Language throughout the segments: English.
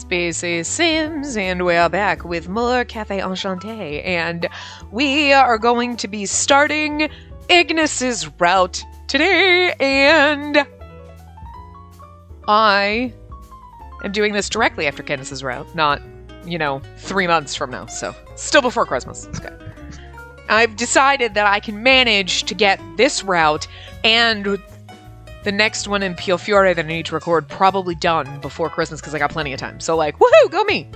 Spacey Sims, and we're back with more Cafe Enchante, and we are going to be starting Ignis's route today, and I am doing this directly after Candace's route, not, 3 months from now, so still before Christmas. It's good. I've decided that I can manage to get this route and the next one in Pio Fiore that I need to record probably done before Christmas because I got plenty of time. So woohoo, go me!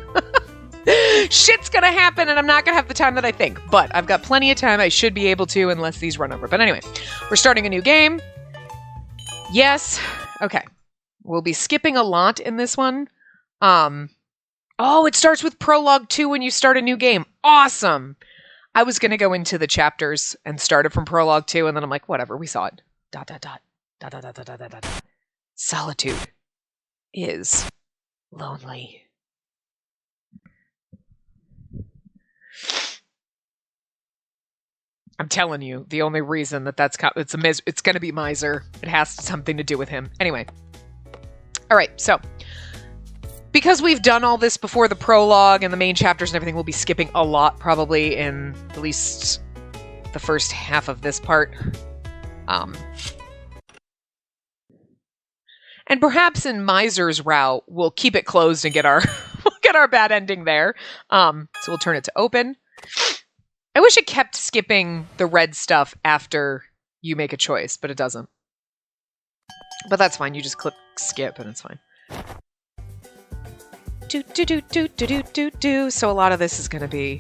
Shit's gonna happen and I'm not gonna have the time that I think. But I've got plenty of time. I should be able to unless these run over. But anyway, we're starting a new game. Yes. Okay. We'll be skipping a lot in this one. Oh, it starts with Prologue 2 when you start a new game. Awesome! I was gonna go into the chapters and start it from Prologue 2 and then I'm like, whatever, we saw it. ... Solitude is lonely. I'm telling you, the only reason it's going to be Miser. It has something to do with him. Anyway. All right, so because we've done all this before the prologue and the main chapters and everything, we'll be skipping a lot probably in at least the first half of this part. And perhaps in Miser's route, we'll keep it closed and get our bad ending there. So we'll turn it to open. I wish it kept skipping the red stuff after you make a choice, but it doesn't. But that's fine. You just click skip and it's fine. So a lot of this is going to be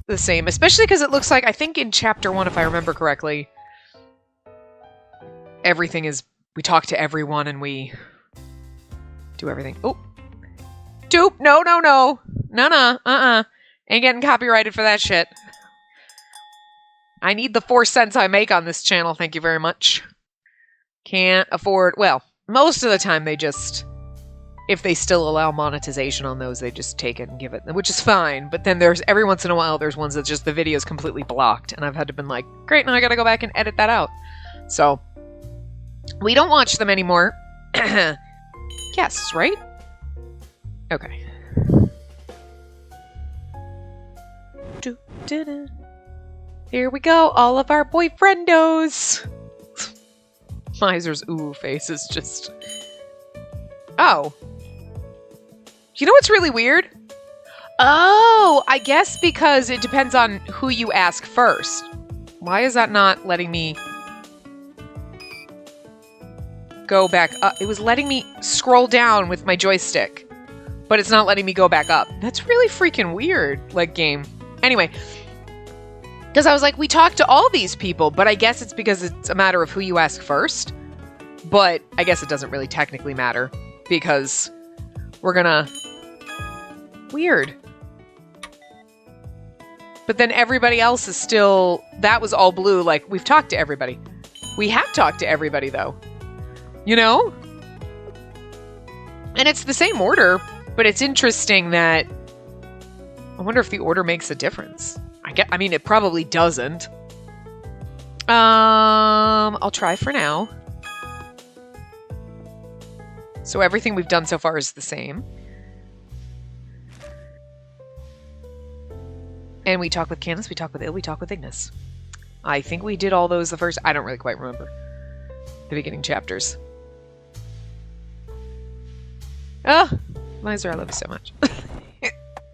the same, especially because it looks like, I think in chapter 1, if I remember correctly, everything is, we talk to everyone and we do everything. Oh. Doop. No. Ain't getting copyrighted for that shit. I need the 4 cents I make on this channel. Thank you very much. Can't afford... Well, most of the time they just... If they still allow monetization on those, they just take it and give it, which is fine. But then there's... Every once in a while, there's ones that just the video is completely blocked. And I've had to been like, great, now I gotta go back and edit that out. So... We don't watch them anymore. Yes, right? Okay. Here we go. All of our boyfriendos. Miser's ooh face is just... Oh. You know what's really weird? Oh, I guess because it depends on who you ask first. Why is that not letting me... go back up? It was letting me scroll down with my joystick, but it's not letting me go back up. That's really freaking weird, game. Anyway, because I was like, we talked to all these people, but I guess it's because it's a matter of who you ask first. But I guess it doesn't really technically matter because we're gonna... Weird. But then everybody else is still... That was all blue, we've talked to everybody. We have talked to everybody, though. You know? And it's the same order, but it's interesting that... I wonder if the order makes a difference. I mean, it probably doesn't. I'll try for now. So everything we've done so far is the same. And we talk with Candace, we talk with Il, we talk with Ignis. I think we did all those the first... I don't really quite remember the beginning chapters. Oh, Miser, I love you so much.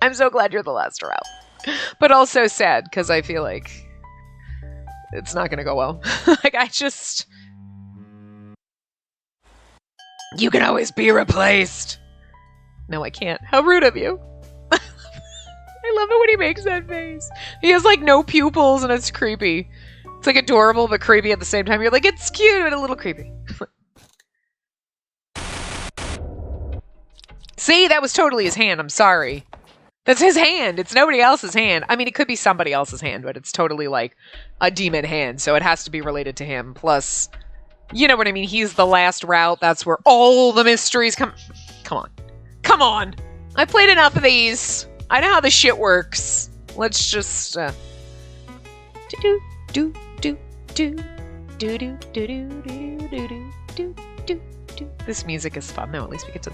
I'm so glad you're the last route. But also sad, because I feel like it's not going to go well. I just... You can always be replaced. No, I can't. How rude of you. I love it when he makes that face. He has, no pupils, and it's creepy. It's, adorable, but creepy at the same time. You're like, it's cute, and a little creepy. See, that was totally his hand. I'm sorry. That's his hand. It's nobody else's hand. I mean, it could be somebody else's hand, but it's totally a demon hand, so it has to be related to him. Plus, you know what I mean? He's the last route. That's where all the mysteries come. Come on. Come on. I played enough of these. I know how this shit works. Let's just, This music is fun, though. At least we get to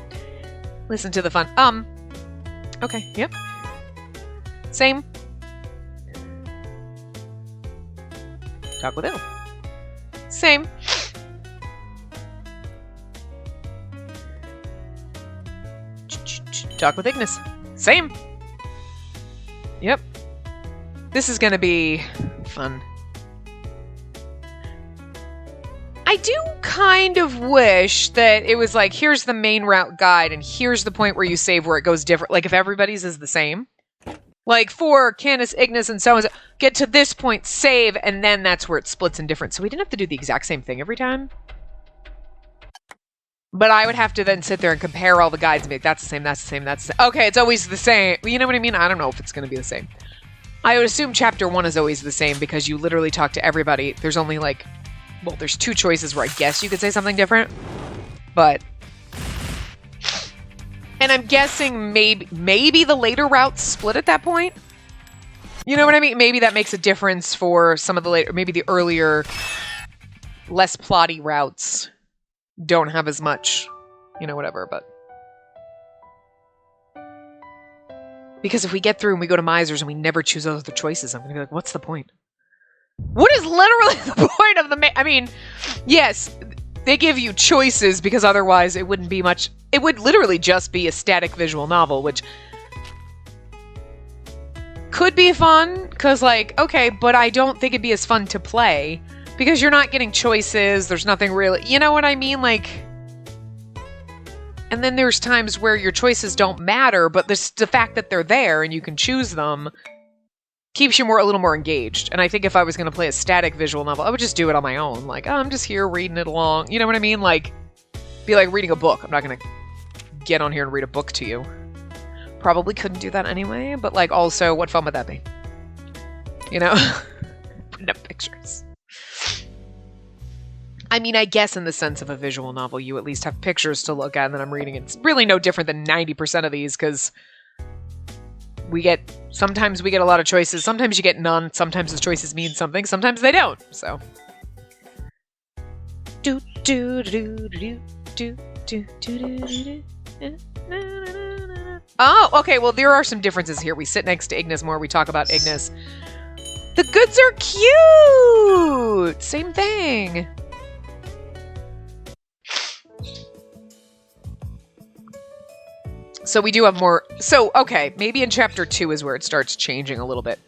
Listen to the fun. Okay, yep. Same. Talk with ill. Same. Talk with Ignis. Same. Yep. This is gonna be fun. I do kind of wish that it was like, here's the main route guide, and here's the point where you save where it goes different. Like, if everybody's is the same. Like, for Candace, Ignis, and so on, get to this point, save, and then that's where it splits in different. So we didn't have to do the exact same thing every time. But I would have to then sit there and compare all the guides and be like, that's the same, that's the same, that's the same. Okay, it's always the same. You know what I mean? I don't know if it's going to be the same. I would assume chapter 1 is always the same because you literally talk to everybody. There's only like, well, there's 2 choices where I guess you could say something different. But, and I'm guessing maybe the later routes split at that point. You know what I mean? Maybe that makes a difference for some of the later, maybe the earlier, less plotty routes don't have as much, you know, whatever, but. Because if we get through and we go to Misers and we never choose other choices, I'm going to be like, what's the point? What is literally the point of the I mean, yes, they give you choices because otherwise it wouldn't be much. It would literally just be a static visual novel, which could be fun because, like, okay, but I don't think it'd be as fun to play because you're not getting choices. There's nothing really, you know what I mean? Like, and then there's times where your choices don't matter, but the fact that they're there and you can choose them keeps you a little more engaged. And I think if I was going to play a static visual novel, I would just do it on my own. Like, oh, I'm just here reading it along. You know what I mean? Like, be like reading a book. I'm not going to get on here and read a book to you. Probably couldn't do that anyway, but like, also, what fun would that be? You know? Putting up pictures. I mean, I guess in the sense of a visual novel, you at least have pictures to look at, and then I'm reading it. It's really no different than 90% of these, because sometimes we get a lot of choices, sometimes you get none, sometimes the choices mean something, sometimes they don't, so. Oh, okay, well, there are some differences here. We sit next to Ignis more, we talk about Ignis. The goods are cute! Same thing. So we do have more. So, okay, maybe in chapter 2 is where it starts changing a little bit.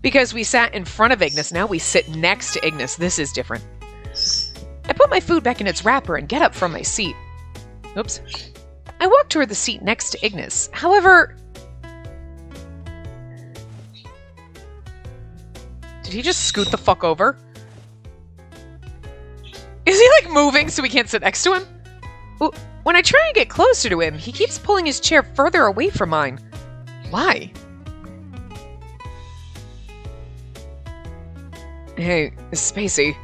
Because we sat in front of Ignis, now we sit next to Ignis. This is different. I put my food back in its wrapper and get up from my seat. Oops. I walk toward the seat next to Ignis. However, did he just scoot the fuck over? Is he, like, moving so we can't sit next to him? When I try and get closer to him, he keeps pulling his chair further away from mine. Why? Hey, Spacey.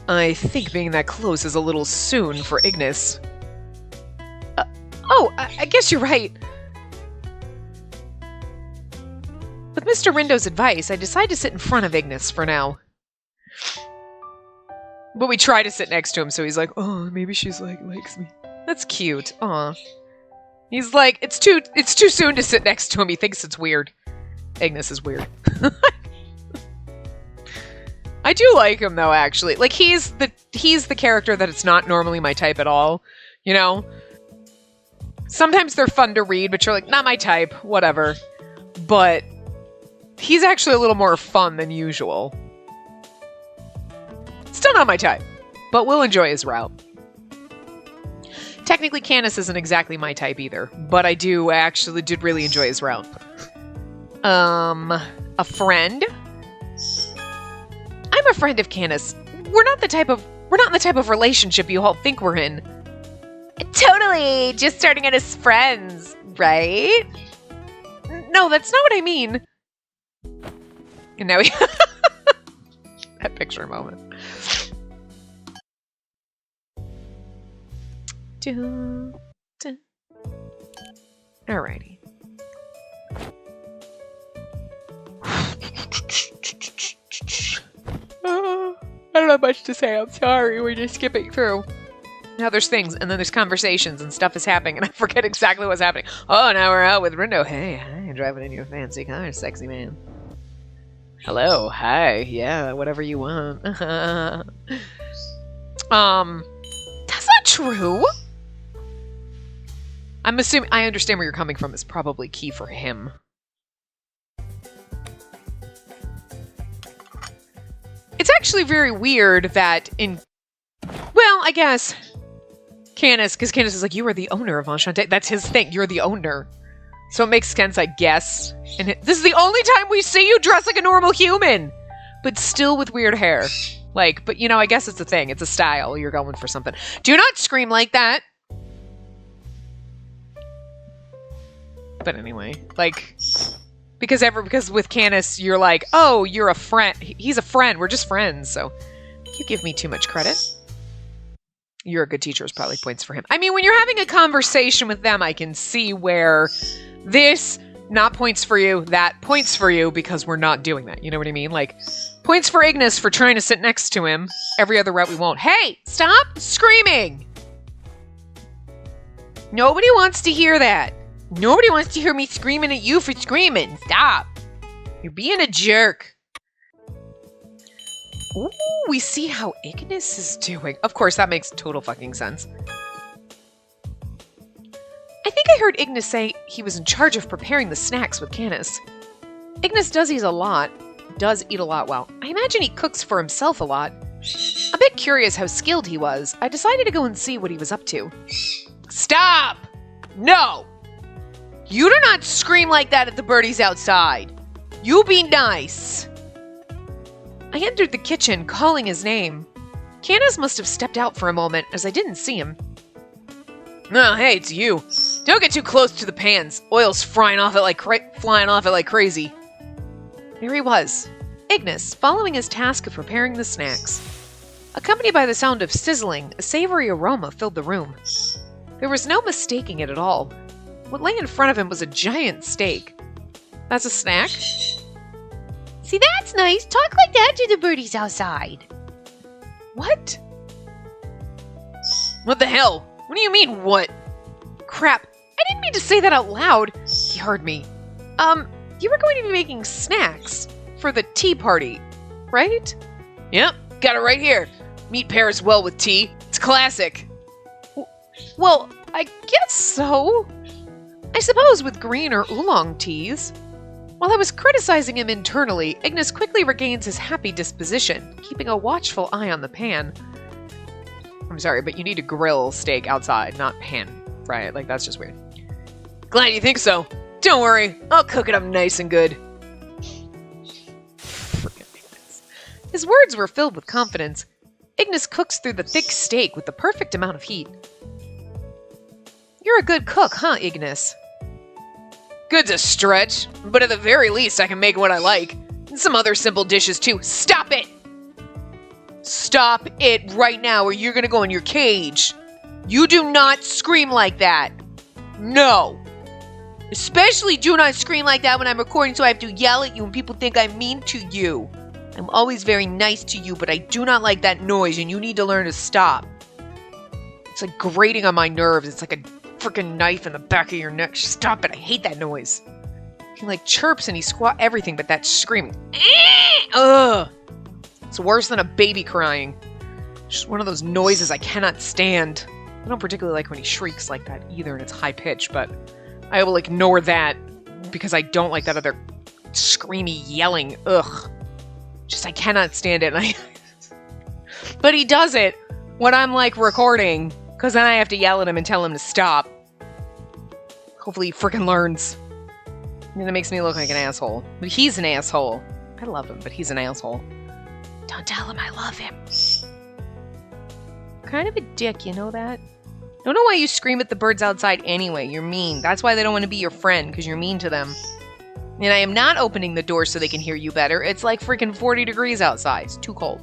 I think being that close is a little soon for Ignis. I guess you're right. With Mr. Rindo's advice, I decide to sit in front of Ignis for now. But we try to sit next to him, so he's like, oh, maybe she's like, likes me. That's cute. Aw. He's like, it's too soon to sit next to him. He thinks it's weird. Ignis is weird. I do like him, though, actually. Like, he's the character that it's not normally my type at all. You know? Sometimes they're fun to read, but you're like, not my type. Whatever. But he's actually a little more fun than usual. Still not my type, but we'll enjoy his route. Technically, Candace isn't exactly my type either, but I did really enjoy his route. A friend? I'm a friend of Candace. We're not in the type of relationship you all think we're in. Totally, just starting out as friends, right? No, that's not what I mean. And now we that picture moment. Alrighty. I don't know, have much to say. I'm sorry. We're just skipping through. Now there's things, and then there's conversations, and stuff is happening, and I forget exactly what's happening. Oh, now we're out with Rindo. Hey, hi, driving in your fancy car, sexy man. Hello, hi, yeah, whatever you want. That's not true. I'm assuming, I understand where you're coming from. It's probably key for him. It's actually very weird that well, I guess, because Candace is like, you are the owner of Enchante. That's his thing. You're the owner. So it makes sense, I guess. And this is the only time we see you dressed like a normal human. But still with weird hair. Like, but you know, I guess it's a thing. It's a style. You're going for something. Do not scream like that. But anyway, like, because with Candace, you're like, oh, you're a friend. He's a friend. We're just friends. So you give me too much credit. You're a good teacher is probably points for him. I mean, when you're having a conversation with them, I can see where this, not points for you, that points for you because we're not doing that. You know what I mean? Like, points for Ignis for trying to sit next to him. Every other route we won't. Hey, stop screaming! Nobody wants to hear that. Nobody wants to hear me screaming at you for screaming. Stop. You're being a jerk. Ooh, we see how Ignis is doing. Of course, that makes total fucking sense. I think I heard Ignis say he was in charge of preparing the snacks with Candace. Ignis does eat a lot. Well. I imagine he cooks for himself a lot. A bit curious how skilled he was, I decided to go and see what he was up to. Stop! No! You do not scream like that at the birdies outside. You be nice. I entered the kitchen, calling his name. Candace must have stepped out for a moment, as I didn't see him. No, hey, it's you. Don't get too close to the pans. Oil's flying off it like crazy. There he was, Ignis, following his task of preparing the snacks. Accompanied by the sound of sizzling, a savory aroma filled the room. There was no mistaking it at all. What lay in front of him was a giant steak. That's a snack? See, that's nice. Talk like that to the birdies outside. What? What the hell? What do you mean, what? Crap. I didn't mean to say that out loud. He heard me. You were going to be making snacks for the tea party, right? Yep, got it right here. Meat pairs well with tea. It's classic. Well, I guess so. I suppose with green or oolong teas. While I was criticizing him internally, Ignis quickly regains his happy disposition, keeping a watchful eye on the pan. I'm sorry, but you need to grill steak outside, not pan fry it. Like, that's just weird. Glad you think so. Don't worry, I'll cook it up nice and good. His words were filled with confidence. Ignis cooks through the thick steak with the perfect amount of heat. You're a good cook, huh, Ignis? Good's a stretch, but at the very least I can make what I like. And some other simple dishes too. Stop it! Stop it right now or you're gonna go in your cage. You do not scream like that. No. Especially do not scream like that when I'm recording so I have to yell at you and people think I'm mean to you. I'm always very nice to you, but I do not like that noise and you need to learn to stop. It's like grating on my nerves. It's like a freaking knife in the back of your neck. Stop it. I hate that noise. He like chirps and he squat everything, but that screaming. Ugh. It's worse than a baby crying. Just one of those noises I cannot stand. I don't particularly like when he shrieks like that either and it's high pitched, but I will ignore that because I don't like that other screamy yelling. Ugh. Just I cannot stand it. But he does it when I'm like recording because then I have to yell at him and tell him to stop. Hopefully he freaking learns. And then it makes me look like an asshole. But he's an asshole. I love him, but he's an asshole. Don't tell him I love him. Kind of a dick, you know that? Don't know why you scream at the birds outside anyway. You're mean. That's why they don't want to be your friend, because you're mean to them. And I am not opening the door so they can hear you better. It's like freaking 40 degrees outside. It's too cold.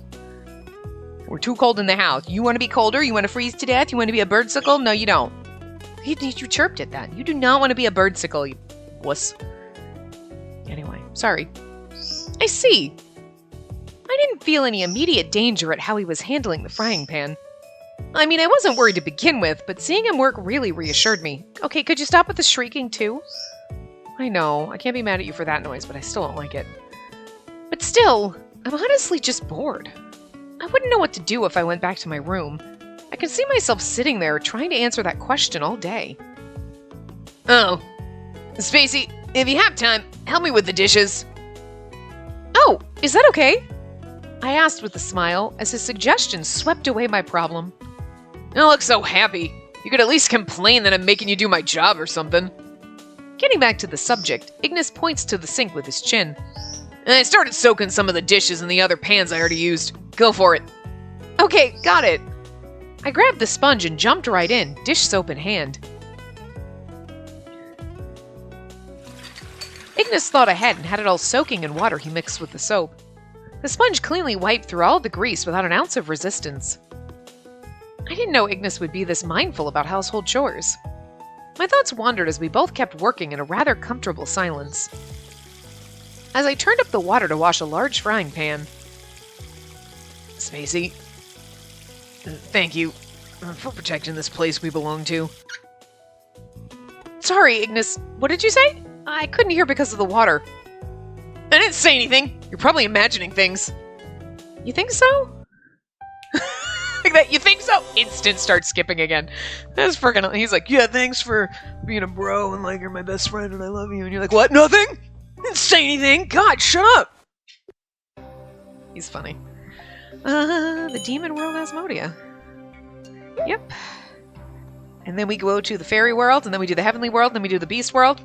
We're too cold in the house. You want to be colder? You want to freeze to death? You want to be a birdsicle? No, you don't. You chirped at that. You do not want to be a birdsicle, you wuss. Anyway, sorry. I see. I didn't feel any immediate danger at how he was handling the frying pan. I mean, I wasn't worried to begin with, but seeing him work really reassured me. Okay, could you stop with the shrieking too? I know, I can't be mad at you for that noise, but I still don't like it. But still, I'm honestly just bored. I wouldn't know what to do if I went back to my room. I can see myself sitting there trying to answer that question all day. Oh, Spacey, if you have time, help me with the dishes. Oh, is that okay? I asked with a smile as his suggestion swept away my problem. You look so happy. You could at least complain that I'm making you do my job or something. Getting back to the subject, Ignis points to the sink with his chin. I started soaking some of the dishes in the other pans I already used. Go for it. Okay, got it. I grabbed the sponge and jumped right in, dish soap in hand. Ignis thought ahead and had it all soaking in water he mixed with the soap. The sponge cleanly wiped through all the grease without an ounce of resistance. I didn't know Ignis would be this mindful about household chores. My thoughts wandered as we both kept working in a rather comfortable silence. As I turned up the water to wash a large frying pan. Spacey, thank you for protecting this place we belong to. Sorry, Ignis, what did you say? I couldn't hear because of the water. I didn't say anything. You're probably imagining things. You think so? Like that, you think so? Instant starts skipping again. That's freaking. He's like, yeah, thanks for being a bro and like you're my best friend and I love you. And you're like, what? Nothing? Didn't say anything. God, shut up. He's funny. The demon world Asmodia. Yep. And then we go to the fairy world, and then we do the heavenly world, and then we do the beast world.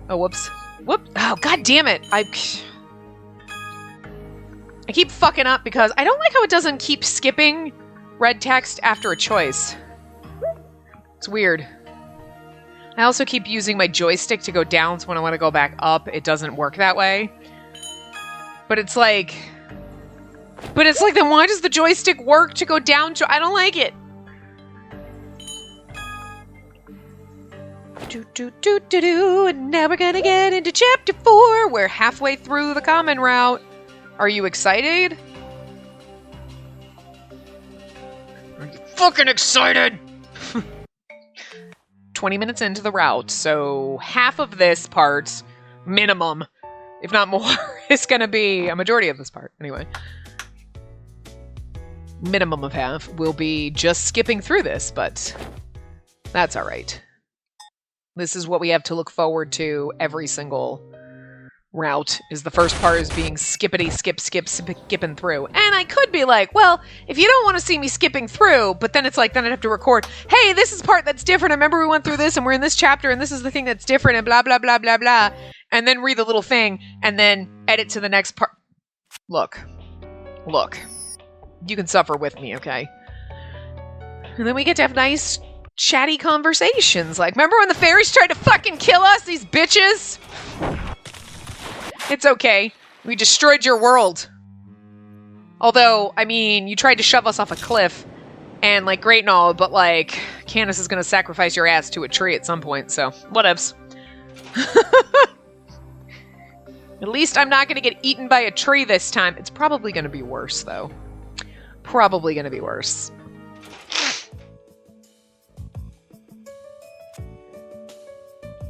Oh, whoops. Whoop. Oh, god damn it. I keep fucking up because I don't like how it doesn't keep skipping red text after a choice. It's weird. I also keep using my joystick to go down, so when I want to go back up, it doesn't work that way. But it's like... then why does the joystick work to go down? I don't like it. And now we're gonna get into chapter 4. We're halfway through the common route. Are you excited? Are you fucking excited? 20 minutes into the route, so half of this part, minimum, if not more, is gonna be a majority of this part, anyway. Minimum of half will be just skipping through this, but that's alright. This is what we have to look forward to every single route, is the first part is being skippity skipping through. And I could be like, well, if you don't want to see me skipping through, but then it's like, then I'd have to record, hey, this is part that's different. I remember we went through this and we're in this chapter and this is the thing that's different and blah, blah, blah, blah, blah. And then read the little thing and then edit to the next part. Look. You can suffer with me, okay? And then we get to have nice chatty conversations. Like, remember when the fairies tried to fucking kill us, these bitches? It's okay. We destroyed your world. Although, I mean, you tried to shove us off a cliff. And, like, great and all, but, like, Candace is gonna sacrifice your ass to a tree at some point, so, whatevs. At least I'm not gonna get eaten by a tree this time. It's probably gonna be worse, though. Probably gonna be worse.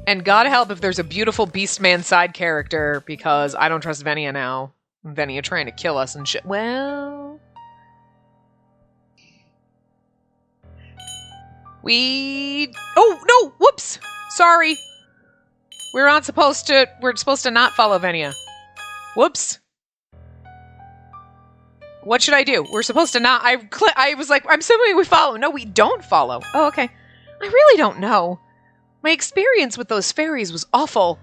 And God help if there's a beautiful Beastman side character, because I don't trust Venia now. Venia trying to kill us and shit. Well... Oh, no! Whoops! Sorry! We're supposed to not follow Venia. Whoops. What should I do? We're supposed to not... I was like, I'm assuming we follow. No, we don't follow. Oh, okay. I really don't know. My experience with those fairies was awful.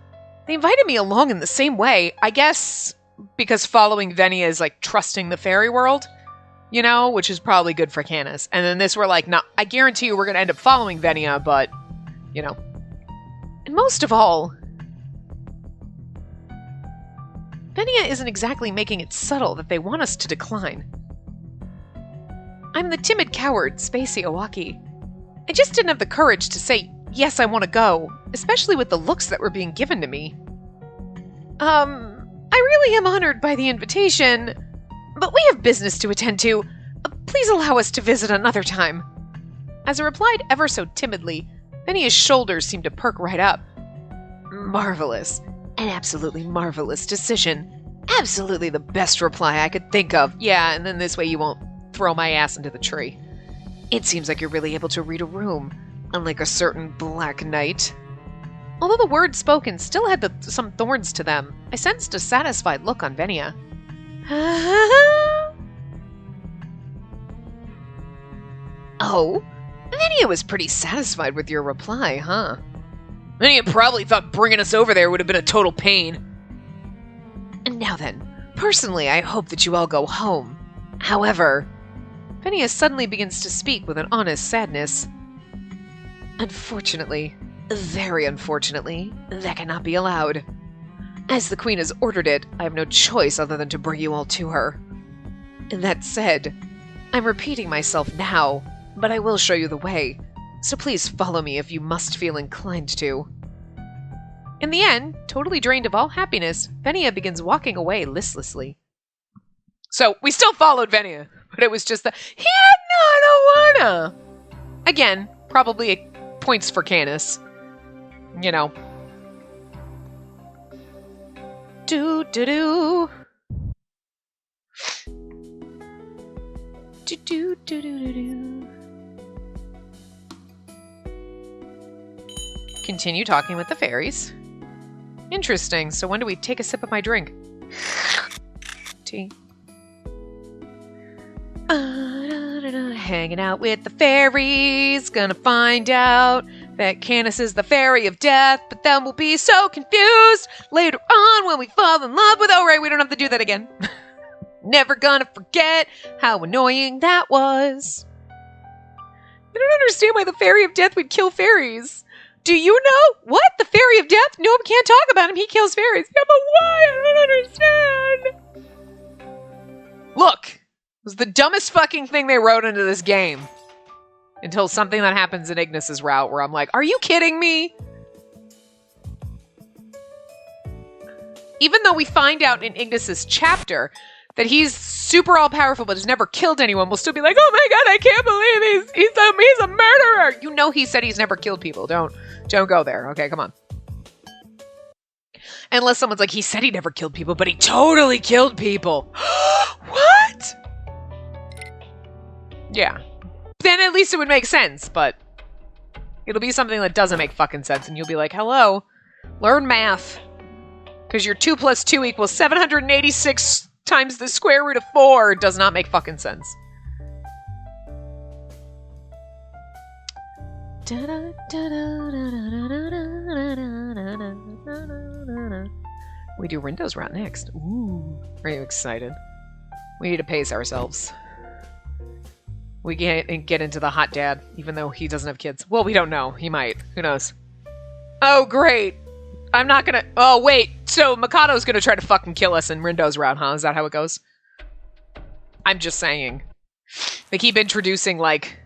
They invited me along in the same way. I guess because following Venia is like trusting the fairy world, you know, which is probably good for Canis. And then this, we're like, no, I guarantee you we're going to end up following Venia, but, you know. And most of all, Venia isn't exactly making it subtle that they want us to decline. I'm the timid coward, Spacey Owaki. I just didn't have the courage to say, yes, I want to go, especially with the looks that were being given to me. I really am honored by the invitation, but we have business to attend to. Please allow us to visit another time. As I replied ever so timidly, Venia's shoulders seemed to perk right up. Marvelous. An absolutely marvelous decision. Absolutely the best reply I could think of. Yeah, and then this way you won't throw my ass into the tree. It seems like you're really able to read a room, unlike a certain Black Knight. Although the words spoken still had some thorns to them, I sensed a satisfied look on Venia. Oh, Venia was pretty satisfied with your reply, huh? Venia probably thought bringing us over there would have been a total pain. And now then, personally, I hope that you all go home. However, Venia suddenly begins to speak with an honest sadness. Unfortunately, very unfortunately, that cannot be allowed. As the Queen has ordered it, I have no choice other than to bring you all to her. That said, I'm repeating myself now, but I will show you the way, so please follow me if you must feel inclined to. In the end, totally drained of all happiness, Venia begins walking away listlessly. So, we still followed Venia, but it was just the, yeah, no, I don't wanna. Again, probably points for Canis. You know. Do-do-do. Do-do-do-do-do-do. Continue talking with the fairies. Interesting. So when do we take a sip of my drink? Tea. Hanging out with the fairies. Gonna find out that Canis is the fairy of death, but then we'll be so confused later on when we fall in love with... Oh, right, we don't have to do that again. Never gonna forget how annoying that was. I don't understand why the fairy of death would kill fairies. Do you know? What? The fairy of death? No one can't talk about him. He kills fairies. Yeah, but why? I don't understand. Look, it was the dumbest fucking thing they wrote into this game. Until something that happens in Ignis's route where I'm like, are you kidding me? Even though we find out in Ignis's chapter that he's super all-powerful but has never killed anyone, we'll still be like, oh my god, I can't believe he's a murderer! You know he said he's never killed people. Don't go there. Okay, come on. Unless someone's like, he said he never killed people, but he totally killed people. What? Yeah. Then at least it would make sense, but it'll be something that doesn't make fucking sense, and you'll be like, hello, learn math. Because your 2 + 2 = 786 times the square root of 4 does not make fucking sense. We do Rindo's route next. Ooh, are you excited? We need to pace ourselves. We get into the hot dad, even though he doesn't have kids. Well, we don't know. He might. Who knows? Oh, great. I'm not gonna... Oh, wait. So, Mikado's gonna try to fucking kill us in Rindo's route, huh? Is that how it goes? I'm just saying. They keep introducing, like...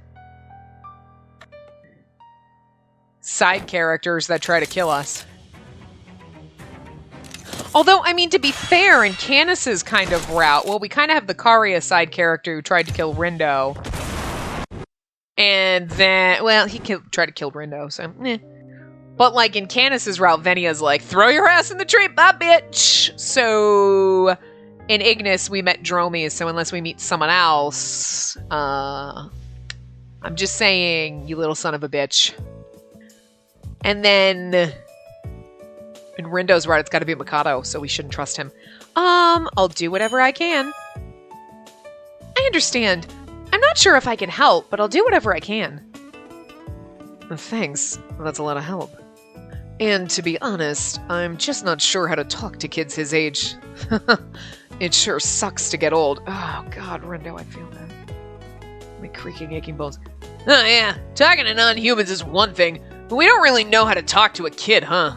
side characters that try to kill us. Although, I mean, to be fair, in Canis's kind of route... Well, we kind of have the Karia side character who tried to kill Rindo. And then... Well, he tried to kill Rindo, so... Eh. But, like, in Canis's route, Venia's like, throw your ass in the tree, bye, bitch! So, in Ignis, we met Dromi, so unless we meet someone else, I'm just saying, you little son of a bitch. And then, in Rindo's route, it's gotta be Mikado, so we shouldn't trust him. I'll do whatever I can. I understand. I'm not sure if I can help, but I'll do whatever I can. Thanks. That's a lot of help. And to be honest, I'm just not sure how to talk to kids his age. It sure sucks to get old. Oh god, Rindo, I feel that. My creaking, aching bones. Oh yeah, talking to non-humans is one thing, but we don't really know how to talk to a kid, huh?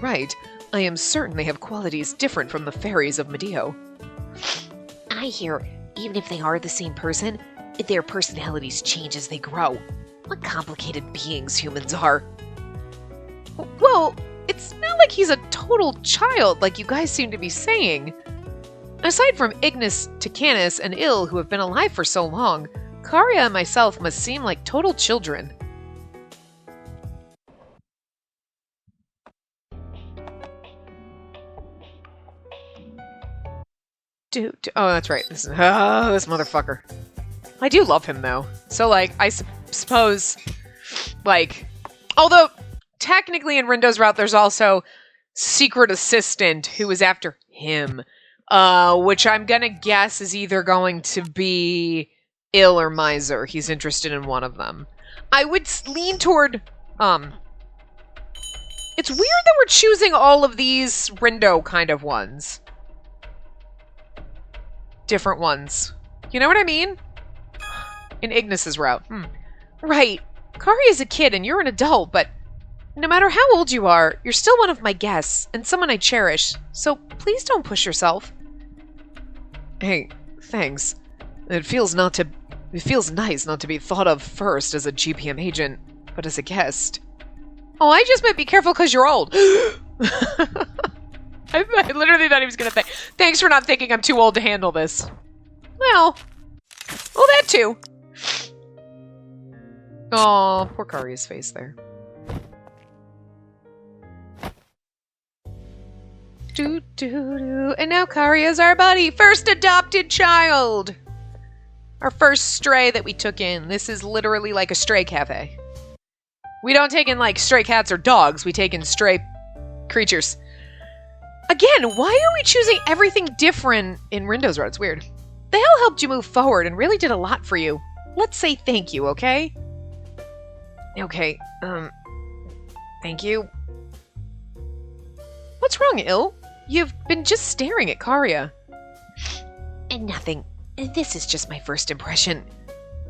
Right. I am certain they have qualities different from the fairies of Medio. I hear, even if they are the same person, their personalities change as they grow. What complicated beings humans are. Well, it's not like like he's a total child, like you guys seem to be saying. Aside from Ignis, Ticanus, and Il, who have been alive for so long, Karia and myself must seem like total children. Dude, oh, that's right. This motherfucker. I do love him, though. So, like, I suppose, like, although technically in Rindo's route, there's also secret assistant who is after him, which I'm gonna guess is either going to be Il or Miser. He's interested in one of them. I would lean toward, it's weird that we're choosing all of these Rindo kind of ones. Different ones. You know what I mean? In Ignis's route. Right. Kari is a kid and you're an adult, but no matter how old you are, you're still one of my guests and someone I cherish. So please don't push yourself. Hey, thanks. It feels nice not to be thought of first as a GPM agent, but as a guest. Oh, I just meant be careful because you're old. I literally thought he was gonna say, thanks for not thinking I'm too old to handle this. Well, that too. Aw, poor Karia's face there. And now Karia's our buddy. First adopted child. Our first stray that we took in. This is literally like a stray cafe. We don't take in like stray cats or dogs. We take in stray creatures. Again, why are we choosing everything different in Rindo's route? It's weird. They all helped you move forward and really did a lot for you. Let's say thank you, okay? Okay, thank you. What's wrong, Il? You've been just staring at Karia. And nothing. This is just my first impression.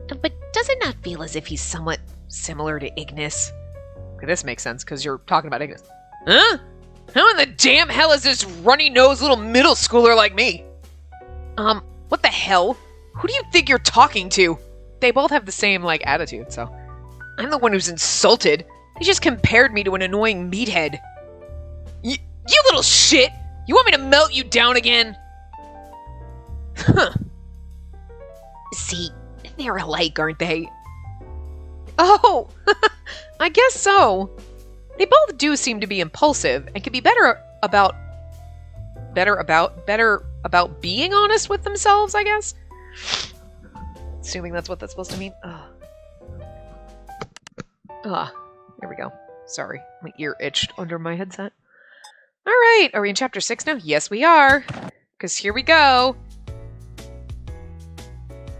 But does it not feel as if he's somewhat similar to Ignis? Okay, this makes sense, because you're talking about Ignis. Huh? How in the damn hell is this runny-nosed little middle schooler like me? What the hell? Who do you think you're talking to? They both have the same, like, attitude, so. I'm the one who's insulted. He just compared me to an annoying meathead. You little shit! You want me to melt you down again? Huh. See, they're alike, aren't they? Oh! I guess so. They both do seem to be impulsive and can be better about being honest with themselves, I guess. Assuming that's what that's supposed to mean. There we go. Sorry, my ear itched under my headset. All right, are we in chapter 6 now? Yes, we are. Because here we go.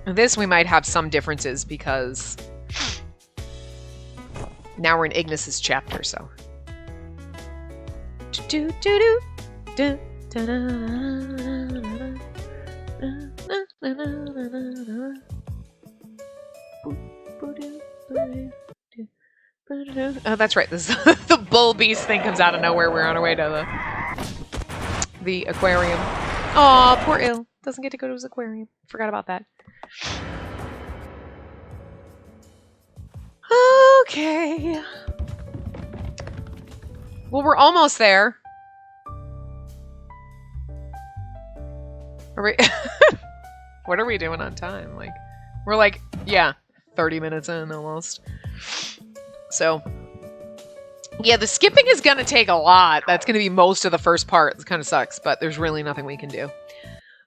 This we might have some differences because now we're in Ignis's chapter, so. Oh, that's right. This the bull beast thing comes out of nowhere. We're on our way to the aquarium. Aw, poor Il. Doesn't get to go to his aquarium. Forgot about that. Okay. Well, we're almost there. Are we what are we doing on time? Like, we're like, yeah, 30 minutes in almost. So, yeah, the skipping is going to take a lot. That's going to be most of the first part. It kind of sucks, but there's really nothing we can do.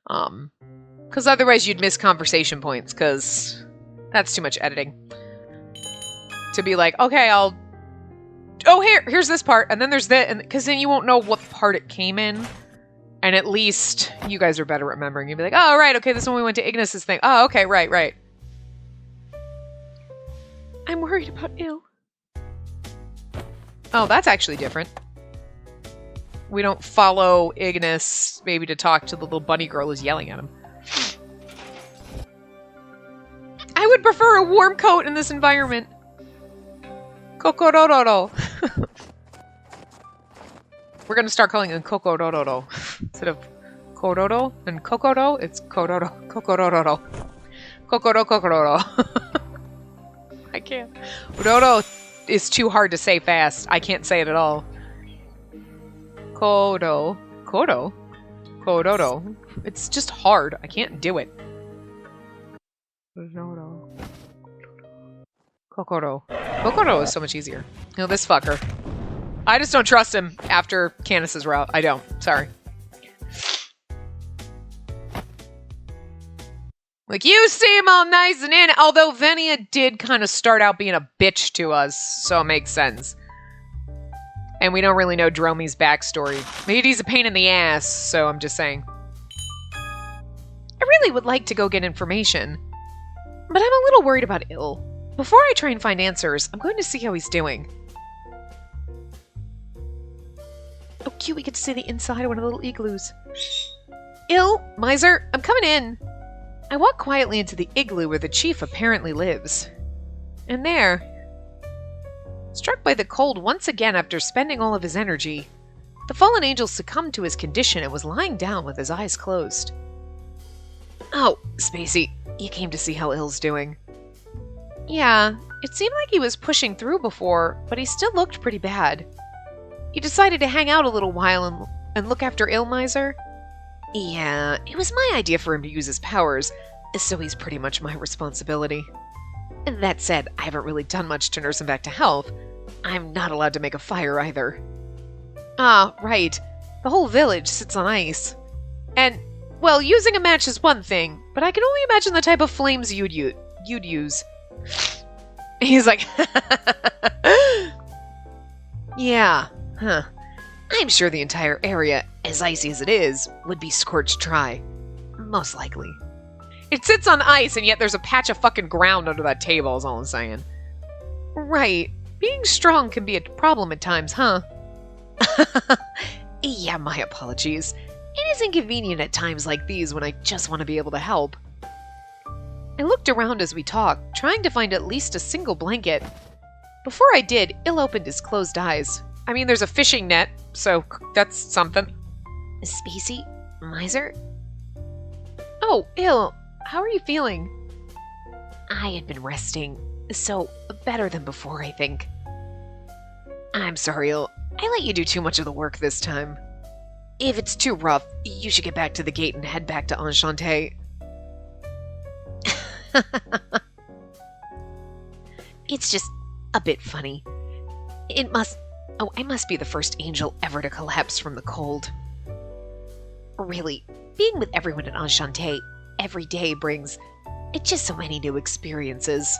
Because otherwise you'd miss conversation points, because that's too much editing. To be like, okay, oh, here's this part, and then there's that, and because then you won't know what part it came in. And at least you guys are better at remembering. You'd be like, oh, right, okay, this one we went to Ignis's thing. Oh, okay, right. I'm worried about Il. Oh, that's actually different. We don't follow Ignis, maybe to talk to the little bunny girl who's yelling at him. I would prefer a warm coat in this environment. Kokorororo. We're gonna start calling it Kokorororo. Instead of Kororo and Kokoro, it's Kororo. Kokorororo. Kokororo. I can't. Roro is too hard to say fast. I can't say it at all. Kodo. Kodo? Kododo. It's just hard. I can't do it. Kokoro. Kokoro is so much easier. No, this fucker. I just don't trust him after Candace's route. I don't. Sorry. Like, you seem all nice and in, although Venia did kind of start out being a bitch to us, so it makes sense. And we don't really know Dromi's backstory. Maybe he's a pain in the ass, so I'm just saying. I really would like to go get information, but I'm a little worried about Il. Before I try and find answers, I'm going to see how he's doing. Oh, cute, we get to see the inside of one of the little igloos. Il, Miser, I'm coming in. I walk quietly into the igloo where the chief apparently lives. And there, struck by the cold once again after spending all of his energy, the fallen angel succumbed to his condition and was lying down with his eyes closed. Oh, Spacey, you came to see how Il's doing. Yeah, it seemed like he was pushing through before, but he still looked pretty bad. You decided to hang out a little while and look after Il, Miser? Yeah, it was my idea for him to use his powers, so he's pretty much my responsibility. That said, I haven't really done much to nurse him back to health. I'm not allowed to make a fire either. Ah, right. The whole village sits on ice. And, well, using a match is one thing, but I can only imagine the type of flames you'd use. He's like, yeah, huh. I'm sure the entire area, as icy as it is, would be scorched dry. Most likely. It sits on ice, and yet there's a patch of fucking ground under that table, is all I'm saying. Right. Being strong can be a problem at times, huh? Yeah, my apologies. It is inconvenient at times like these when I just want to be able to help. I looked around as we talked, trying to find at least a single blanket. Before I did, Il opened his closed eyes. I mean, there's a fishing net, so that's something. Spacey? Miser? Oh, Il, how are you feeling? I had been resting, so better than before, I think. I'm sorry, Il. I let you do too much of the work this time. If it's too rough, you should get back to the gate and head back to Enchante. It's just a bit funny. I must be the first angel ever to collapse from the cold. Really, being with everyone at Enchante every day brings just so many new experiences.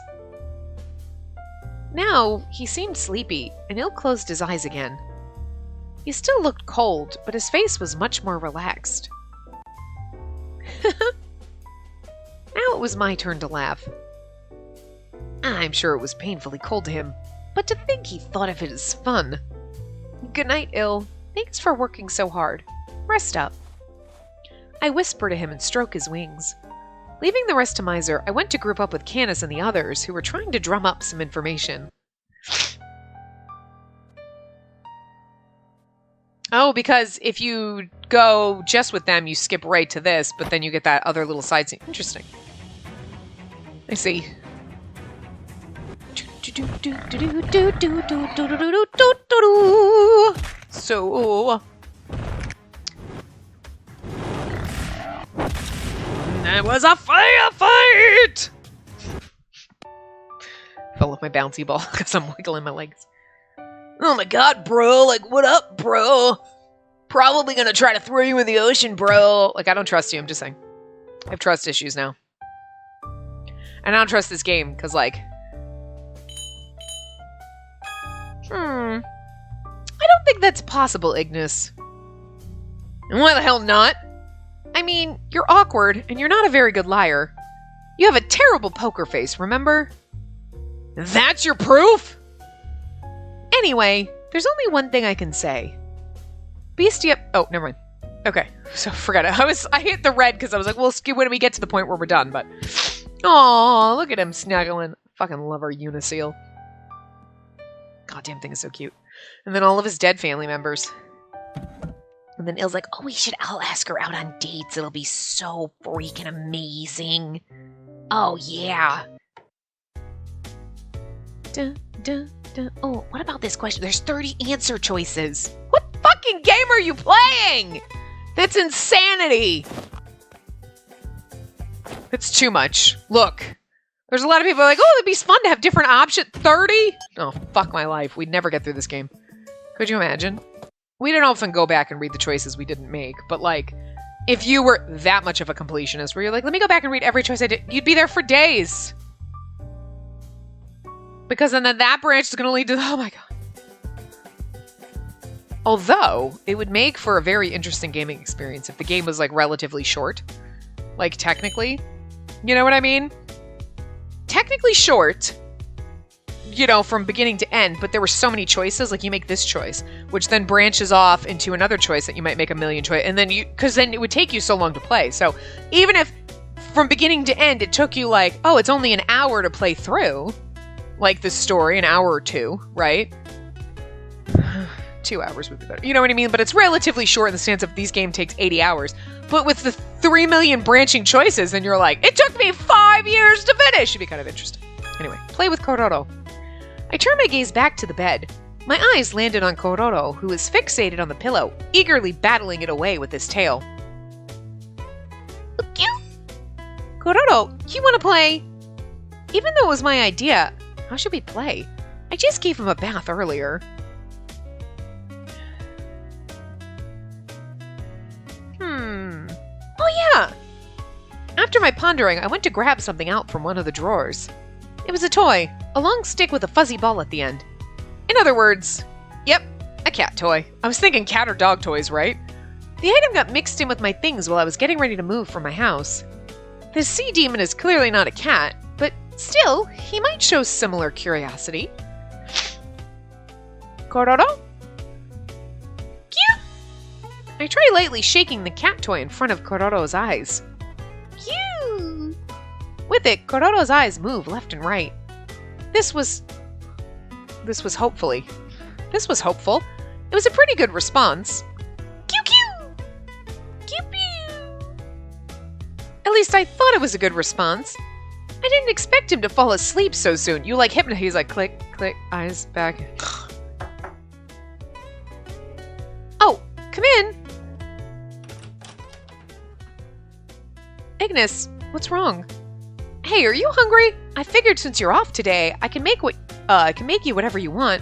Now, he seemed sleepy, and Il closed his eyes again. He still looked cold, but his face was much more relaxed. Now it was my turn to laugh. I'm sure it was painfully cold to him, but to think he thought of it as fun. Good night, Il. Thanks for working so hard. Rest up. I whisper to him and stroke his wings. Leaving the rest to Miser, I went to group up with Candace and the others, who were trying to drum up some information. Oh, because if you go just with them, you skip right to this, but then you get that other little side scene. Interesting. I see. So... That was a firefight! Fell off my bouncy ball because I'm wiggling my legs. Oh my god, bro. Like, what up, bro? Probably gonna try to throw you in the ocean, bro. Like, I don't trust you. I'm just saying. I have trust issues now. And I don't trust this game, because, like... I don't think that's possible, Ignis. And why the hell not? I mean, you're awkward, and you're not a very good liar. You have a terrible poker face, remember? That's your proof? Anyway, there's only one thing I can say. Beastie up... Oh, never mind. Okay, so forget it. I hit the red because I was like, well, when we get to the point where we're done, but... Aw, look at him snuggling. Fucking love our Uniseal. Goddamn thing is so cute. And then all of his dead family members. And then Il's like, oh, I'll ask her out on dates. It'll be so freaking amazing. Oh, yeah. Dun, dun, dun. Oh, what about this question? There's 30 answer choices. What the fuck? fucking game are you playing? That's insanity. It's too much. Look, there's a lot of people like, oh, it'd be fun to have different options. 30? Oh, fuck my life. We'd never get through this game. Could you imagine? We didn't often go back and read the choices we didn't make, but like, if you were that much of a completionist where you're like, let me go back and read every choice I did, you'd be there for days. Because then that branch is going to lead to, oh my god. Although, it would make for a very interesting gaming experience if the game was, like, relatively short. Like, technically. You know what I mean? Technically short, you know, from beginning to end, but there were so many choices. Like, you make this choice, which then branches off into another choice that you might make a million choices. And then because then it would take you so long to play. So, even if from beginning to end it took you, like, oh, it's only an hour to play through, like this story, an hour or two, right? 2 hours would be better. You know what I mean? But it's relatively short in the sense of these game takes 80 hours. But with the 3 million branching choices, then you're like, it took me 5 years to finish! It'd be kind of interesting. Anyway, play with Kororo. I turned my gaze back to the bed. My eyes landed on Kororo, who was fixated on the pillow, eagerly battling it away with his tail. Kororo, you want to play? Even though it was my idea, how should we play? I just gave him a bath earlier. Oh yeah! After my pondering, I went to grab something out from one of the drawers. It was a toy, a long stick with a fuzzy ball at the end. In other words, yep, a cat toy. I was thinking cat or dog toys, right? The item got mixed in with my things while I was getting ready to move from my house. This sea demon is clearly not a cat, but still, he might show similar curiosity. Kororo? I try lightly shaking the cat toy in front of Kororo's eyes. Phew! With it, Kororo's eyes move left and right. This was hopeful. It was a pretty good response. Pew-pew! Pew-pew! At least I thought it was a good response. I didn't expect him to fall asleep so soon. You like hypnotize. He's like, click, click, eyes back. Oh, come in. Ignis, what's wrong? Hey, are you hungry? I figured since you're off today, I can make you whatever you want.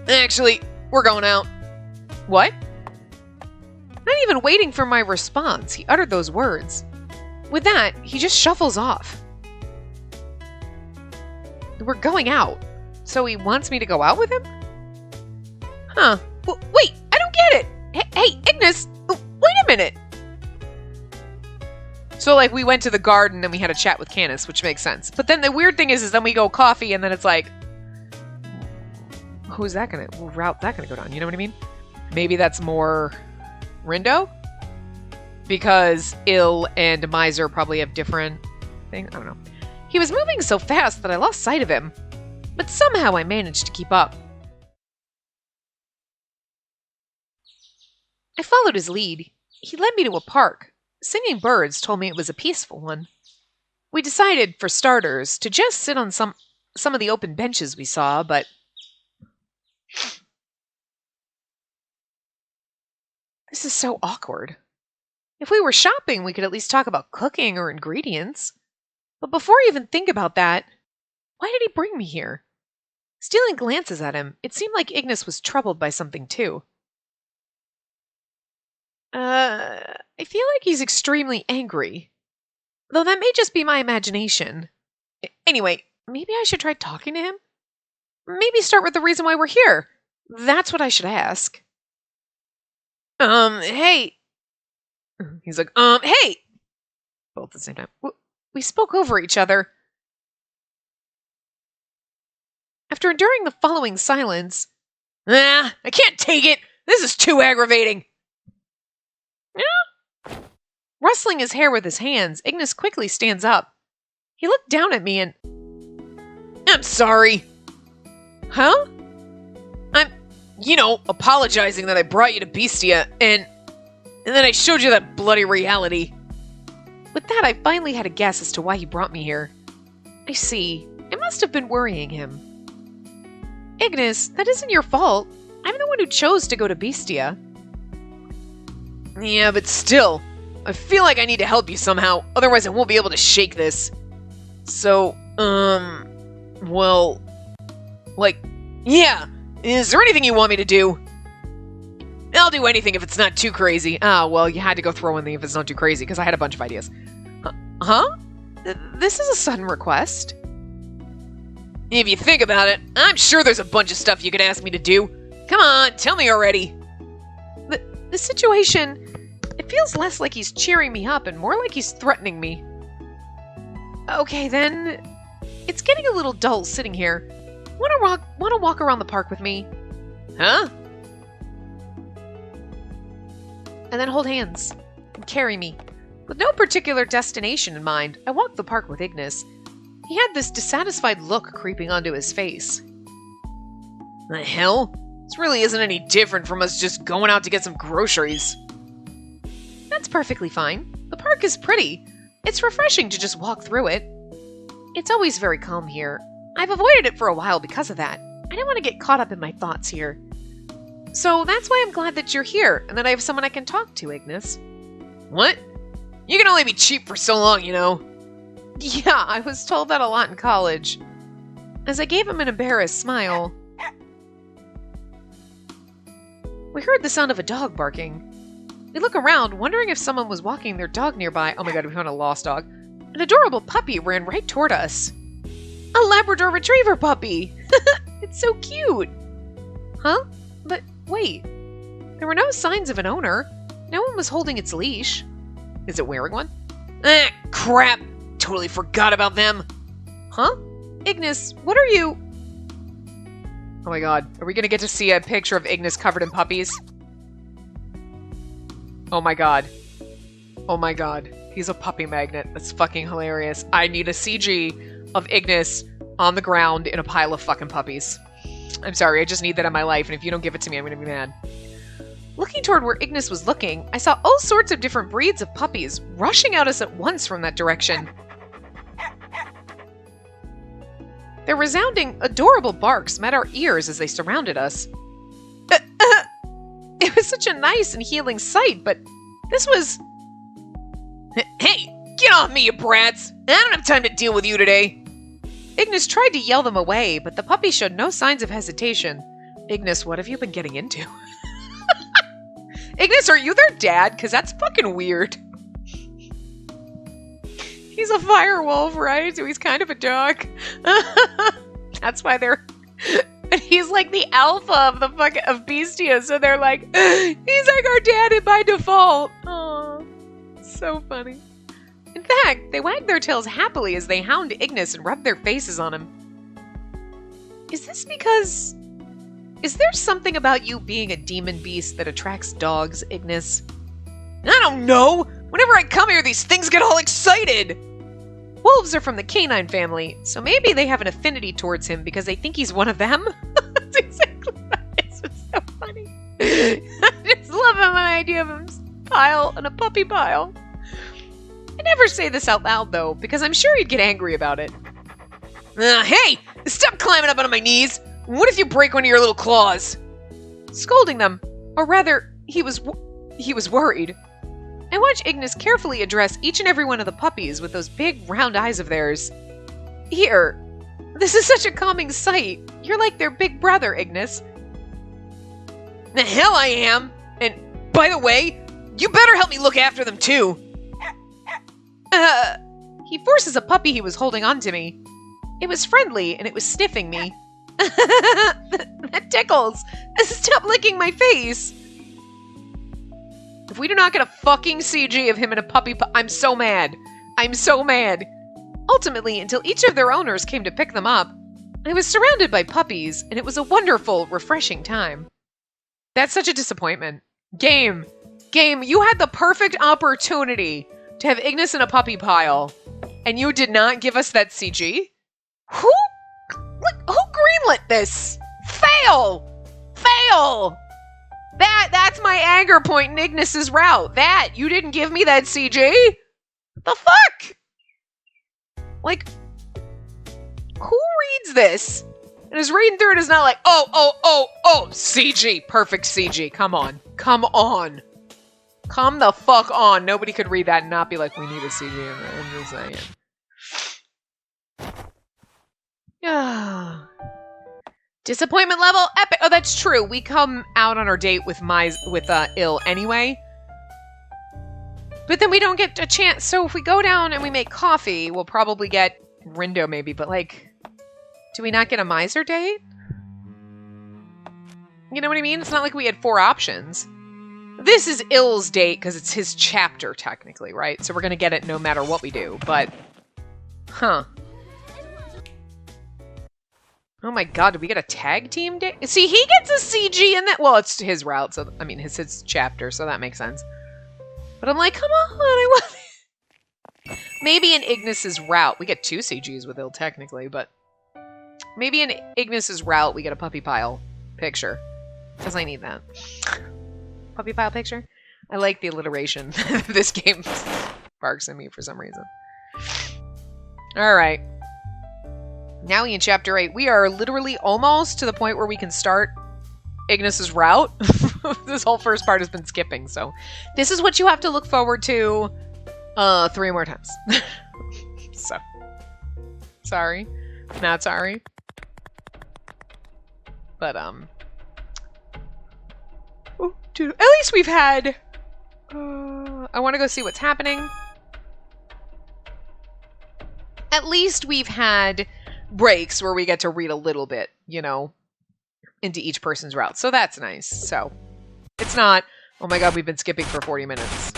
Actually, we're going out. What? Not even waiting for my response, he uttered those words. With that, he just shuffles off. We're going out. So he wants me to go out with him? Huh. Wait, I don't get it. Hey, Ignis, wait a minute. So, like, we went to the garden and we had a chat with Canis, which makes sense. But then the weird thing is then we go coffee and then it's like, who's that gonna, what route that gonna go down? You know what I mean? Maybe that's more Rindo? Because Il and Miser probably have different things. I don't know. He was moving so fast that I lost sight of him. But somehow I managed to keep up. I followed his lead. He led me to a park. Singing birds told me it was a peaceful one. We decided, for starters, to just sit on some of the open benches we saw, but this is so awkward. If we were shopping, we could at least talk about cooking or ingredients. But before I even think about that, why did he bring me here? Stealing glances at him, it seemed like Ignis was troubled by something too. I feel like he's extremely angry. Though that may just be my imagination. Anyway, maybe I should try talking to him? Maybe start with the reason why we're here. That's what I should ask. Hey. He's like, hey! Both at the same time. We spoke over each other. After enduring the following silence, I can't take it! This is too aggravating! Yeah. Rustling his hair with his hands, Ignis quickly stands up. He looked down at me and... I'm sorry. Huh? I'm, apologizing that I brought you to Bestia, and then I showed you that bloody reality. With that, I finally had a guess as to why he brought me here. I see. I must have been worrying him. Ignis, that isn't your fault. I'm the one who chose to go to Beastia. Yeah, but still, I feel like I need to help you somehow, otherwise I won't be able to shake this. So, well, like, yeah, is there anything you want me to do? I'll do anything if it's not too crazy. Ah, well, you had to go throw in the if it's not too crazy, because I had a bunch of ideas. Huh? This is a sudden request. If you think about it, I'm sure there's a bunch of stuff you could ask me to do. Come on, tell me already. The situation, it feels less like he's cheering me up and more like he's threatening me. Okay, then. It's getting a little dull sitting here. Wanna walk around the park with me? Huh? And then hold hands and carry me. With no particular destination in mind, I walked the park with Ignis. He had this dissatisfied look creeping onto his face. The hell? This really isn't any different from us just going out to get some groceries. That's perfectly fine. The park is pretty. It's refreshing to just walk through it. It's always very calm here. I've avoided it for a while because of that. I don't want to get caught up in my thoughts here. So that's why I'm glad that you're here and that I have someone I can talk to, Ignis. What? You can only be cheap for so long, you know. Yeah, I was told that a lot in college. As I gave him an embarrassed smile, we heard the sound of a dog barking. We look around, wondering if someone was walking their dog nearby. Oh my god, we found a lost dog. An adorable puppy ran right toward us. A Labrador Retriever puppy! It's so cute! Huh? But wait. There were no signs of an owner. No one was holding its leash. Is it wearing one? Ah, crap! Totally forgot about them! Huh? Ignis, what are you... Oh my god. Are we gonna get to see a picture of Ignis covered in puppies? Oh my god. Oh my god. He's a puppy magnet. That's fucking hilarious. I need a CG of Ignis on the ground in a pile of fucking puppies. I'm sorry, I just need that in my life, and if you don't give it to me, I'm gonna be mad. Looking toward where Ignis was looking, I saw all sorts of different breeds of puppies rushing at us at once from that direction. Their resounding, adorable barks met our ears as they surrounded us. It was such a nice and healing sight, but this was... Hey, get off me, you brats! I don't have time to deal with you today! Ignis tried to yell them away, but the puppy showed no signs of hesitation. Ignis, what have you been getting into? Ignis, are you their dad? Because that's fucking weird. He's a fire wolf, right? So he's kind of a dog. That's why they're... And he's like the alpha of the fucking of Beastia, so they're like, he's like our daddy by default. Oh, so funny. In fact, they wag their tails happily as they hound Ignis and rub their faces on him. Is this because... Is there something about you being a demon beast that attracts dogs, Ignis? I don't know! Whenever I come here, these things get all excited! Wolves are from the canine family, so maybe they have an affinity towards him because they think he's one of them? That's exactly what it is. It's so funny. I just love him, an idea of him pile and a puppy pile. I never say this out loud, though, because I'm sure he'd get angry about it. Hey! Stop climbing up onto my knees! What if you break one of your little claws? Scolding them. Or rather, he was worried. I watch Ignis carefully address each and every one of the puppies with those big round eyes of theirs. Here. This is such a calming sight. You're like their big brother, Ignis. The hell I am! And, by the way, you better help me look after them, too. He forces a puppy he was holding onto me. It was friendly, and it was sniffing me. That tickles! Stop licking my face! If we do not get a fucking CG of him in a puppy I'm so mad. I'm so mad. Ultimately, until each of their owners came to pick them up, I was surrounded by puppies, and it was a wonderful, refreshing time. That's such a disappointment. Game, you had the perfect opportunity to have Ignis in a puppy pile, and you did not give us that CG? Who greenlit this? Fail! That's my anger point in Ignis's route. You didn't give me that CG? The fuck? Like, who reads this? And And just reading through it is not like, CG. Perfect CG. Come on. Come on. Come the fuck on. Nobody could read that and not be like, we need a CG in there. I'm just saying. Disappointment level epic. Oh, that's true. We come out on our date with Ill anyway. But then we don't get a chance. So if we go down and we make coffee, we'll probably get Rindo maybe. But like, do we not get a miser date? You know what I mean? It's not like we had 4 options. This is Ill's date because it's his chapter technically, right? So we're going to get it no matter what we do. But, huh. Oh my god, did we get a tag team date? See, he gets a CG in that. Well, it's his route, so I mean, his chapter, so that makes sense. But I'm like, come on, I want it. Maybe in Ignis's route, we get 2 CGs with Ill technically, but maybe in Ignis's route we get a puppy pile picture, because I need that. Puppy pile picture? I like the alliteration this game sparks in me for some reason. Alright. Now we in chapter 8. We are literally almost to the point where we can start Ignis's route. This whole first part has been skipping, so this is what you have to look forward to 3 more times. So, sorry. Not sorry. But, oh, dude, at least we've had, I want to go see what's happening. At least we've had breaks where we get to read a little bit, you know, into each person's route. So that's nice. So it's not, oh my god, we've been skipping for 40 minutes.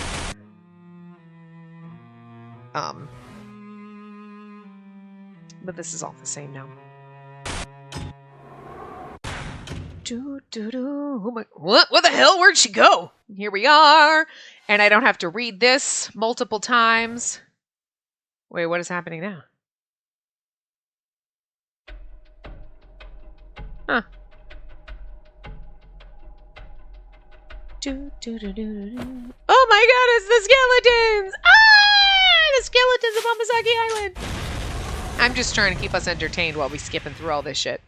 But this is all the same now. Oh my, what the hell? Where'd she go? Here we are. And I don't have to read this multiple times. Wait, what is happening now? Huh. Oh my god, it's the skeletons! Ah! The skeletons of Amasaki Island! I'm just trying to keep us entertained while we skipping through all this shit.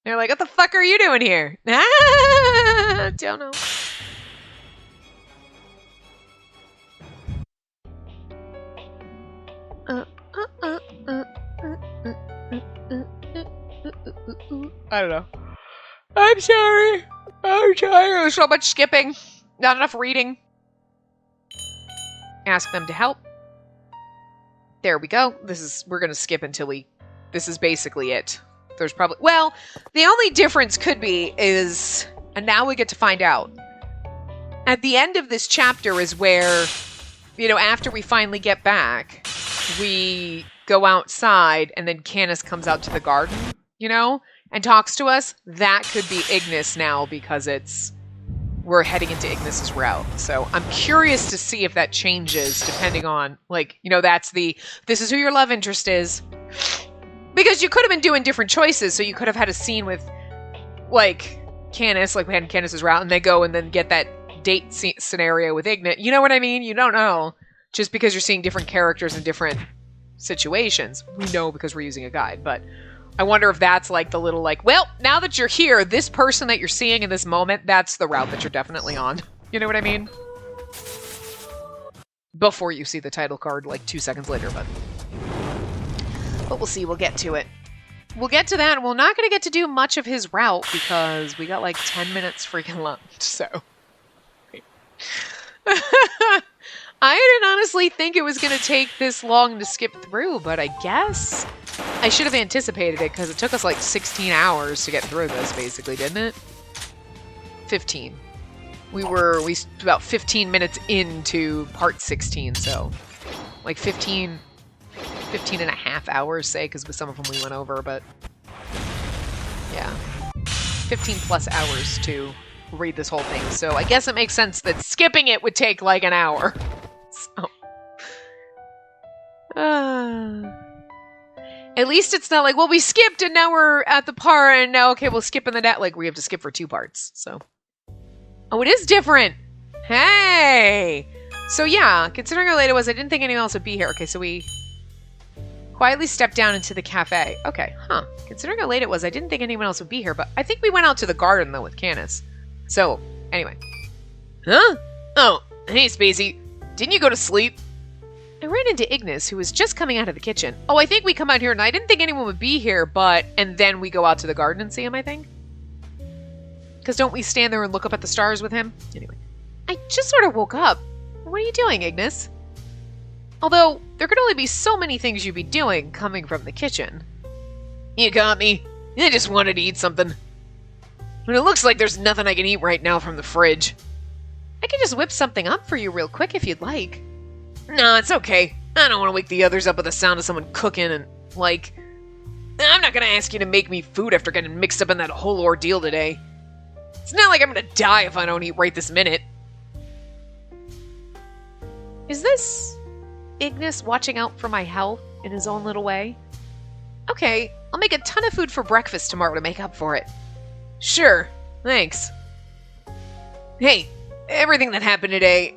They're like, what the fuck are you doing here? Ah! Don't know. I don't know. I'm sorry. I'm tired. There's so much skipping. Not enough reading. Ask them to help. There we go. We're gonna skip until this is basically it. There's probably, well, the only difference could be is, and now we get to find out. At the end of this chapter is where, you know, after we finally get back, we go outside and then Canis comes out to the garden, you know, and talks to us. That could be Ignis now because we're heading into Ignis's route. So I'm curious to see if that changes depending on, like, you know, this is who your love interest is. Because you could have been doing different choices, so you could have had a scene with, like, Canis, like we had in Canis's route, and they go and then get that date scenario with Ignis. You know what I mean? You don't know. Just because you're seeing different characters in different situations. We know because we're using a guide, but I wonder if that's like the little, like, well, now that you're here, this person that you're seeing in this moment, that's the route that you're definitely on. You know what I mean? Before you see the title card, like, 2 seconds later, but we'll see. We'll get to it. We'll get to that, and we're not going to get to do much of his route because we got like 10 minutes freaking left, so. I didn't honestly think it was going to take this long to skip through, but I guess I should have anticipated it because it took us like 16 hours to get through this, basically, didn't it? 15. We about 15 minutes into part 16, so like 15 and a half hours, say, because with some of them we went over, but yeah, 15 plus hours to read this whole thing. So I guess it makes sense that skipping it would take like an hour. So, at least it's not like, well, we skipped and now we're at the part and now, okay, we'll skip in the net. Like, we have to skip for 2 parts. So, oh, it is different. Hey! So yeah, considering how late it was, I didn't think anyone else would be here. Okay, so Quietly stepped down into the cafe. Okay, huh. Considering how late it was, I didn't think anyone else would be here, but I think we went out to the garden, though, with Candace. So, anyway. Huh? Oh, hey, Spacey. Didn't you go to sleep? I ran into Ignis, who was just coming out of the kitchen. Oh, I think we come out here, and I didn't think anyone would be here, but... And then we go out to the garden and see him, I think? Because don't we stand there and look up at the stars with him? Anyway. I just sort of woke up. What are you doing, Ignis? Although, there could only be so many things you'd be doing coming from the kitchen. You got me. I just wanted to eat something. But it looks like there's nothing I can eat right now from the fridge. I can just whip something up for you real quick if you'd like. No, it's okay. I don't want to wake the others up with the sound of someone cooking and, like... I'm not gonna ask you to make me food after getting mixed up in that whole ordeal today. It's not like I'm gonna die if I don't eat right this minute. Is this... Ignis watching out for my health in his own little way? Okay, I'll make a ton of food for breakfast tomorrow to make up for it. Sure, thanks. Hey, everything that happened today,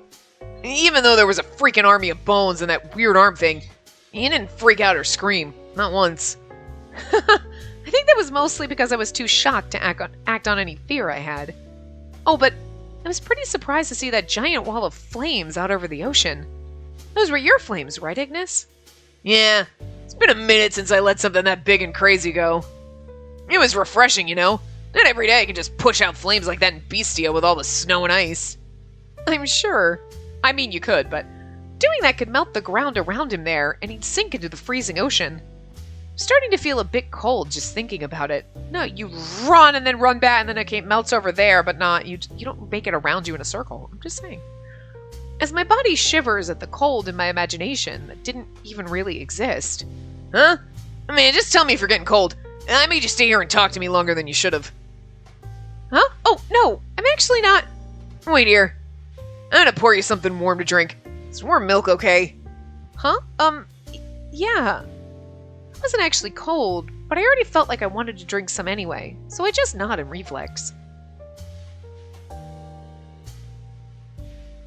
even though there was a freaking army of bones and that weird arm thing, you didn't freak out or scream. Not once. I think that was mostly because I was too shocked to act on any fear I had. Oh, but I was pretty surprised to see that giant wall of flames out over the ocean. Those were your flames, right, Ignis? Yeah, it's been a minute since I let something that big and crazy go. It was refreshing, you know? Not every day I can just push out flames like that in Bestia with all the snow and ice. I'm sure. I mean, you could, but doing that could melt the ground around him there, and he'd sink into the freezing ocean. I'm starting to feel a bit cold just thinking about it. No, you run and then run back, and then it melts over there, but not, you don't make it around you in a circle. I'm just saying. As my body shivers at the cold in my imagination that didn't even really exist. Huh? I mean, just tell me if you're getting cold. I made you stay here and talk to me longer than you should have. Huh? Oh, no, I'm actually not... Wait here. I'm gonna pour you something warm to drink. Is warm milk okay? Huh? Yeah. It wasn't actually cold, but I already felt like I wanted to drink some anyway, so I just nodded in reflex.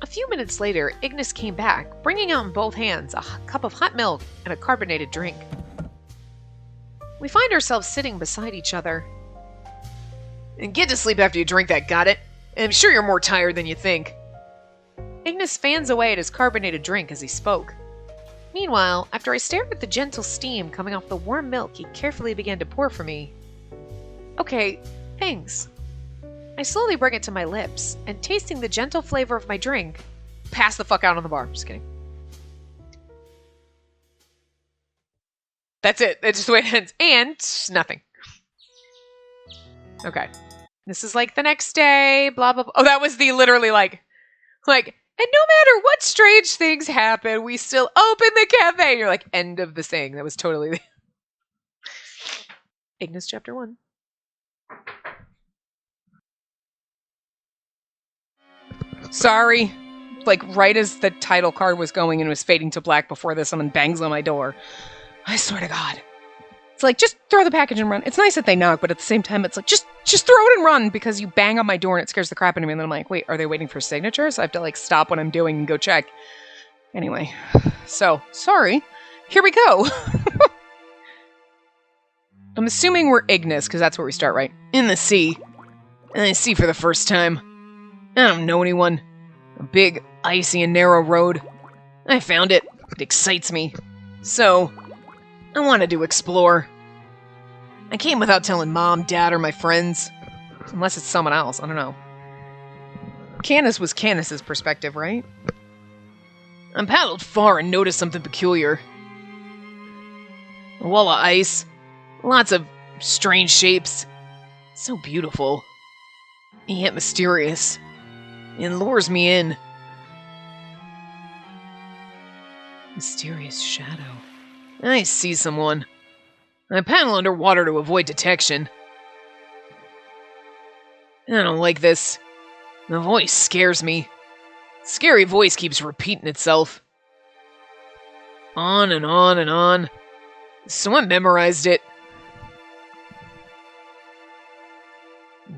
A few minutes later, Ignis came back, bringing out in both hands a cup of hot milk and a carbonated drink. We find ourselves sitting beside each other. And get to sleep after you drink that, got it? I'm sure you're more tired than you think. Ignis fans away at his carbonated drink as he spoke. Meanwhile, after I stared at the gentle steam coming off the warm milk he carefully began to pour for me. Okay, thanks. I slowly bring it to my lips, and tasting the gentle flavor of my drink, pass the fuck out on the bar. Just kidding. That's it. That's just the way it ends. And nothing. Okay. This is like the next day, blah, blah, blah. Oh, that was the literally like, and no matter what strange things happen, we still open the cafe. And you're like, end of the thing. That was totally Ignis chapter 1. Sorry. Like, right as the title card was going and was fading to black before this, someone bangs on my door. I swear to God. It's like, just throw the package and run. It's nice that they knock, but at the same time, it's like, just throw it and run, because you bang on my door and it scares the crap out of me. And then I'm like, wait, are they waiting for signatures? I have to, like, stop what I'm doing and go check. Anyway. So, sorry. Here we go. I'm assuming we're Ignis, because that's where we start, right? In the sea. And I see for the first time. I don't know anyone. A big, icy and narrow road. I found it. It excites me. So, I wanted to explore. I came without telling Mom, Dad, or my friends. Unless it's someone else, I don't know. Candace was Candace's perspective, right? I paddled far and noticed something peculiar. A wall of ice. Lots of strange shapes. So beautiful. And yet mysterious. It lures me in. Mysterious shadow. I see someone. I paddle underwater to avoid detection. I don't like this. The voice scares me. Scary voice keeps repeating itself. On and on and on. So I memorized it.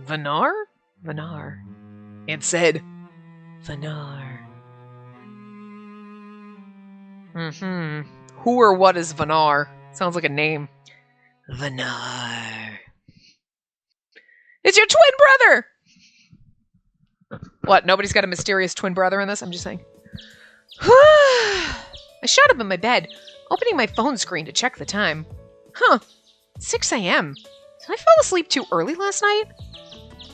Vanar? Vanar. It said, Vanar. Who or what is Vanar? Sounds like a name. Vinar. It's your twin brother! What, nobody's got a mysterious twin brother in this? I'm just saying. I shot up in my bed, opening my phone screen to check the time. 6 a.m. Did I fall asleep too early last night?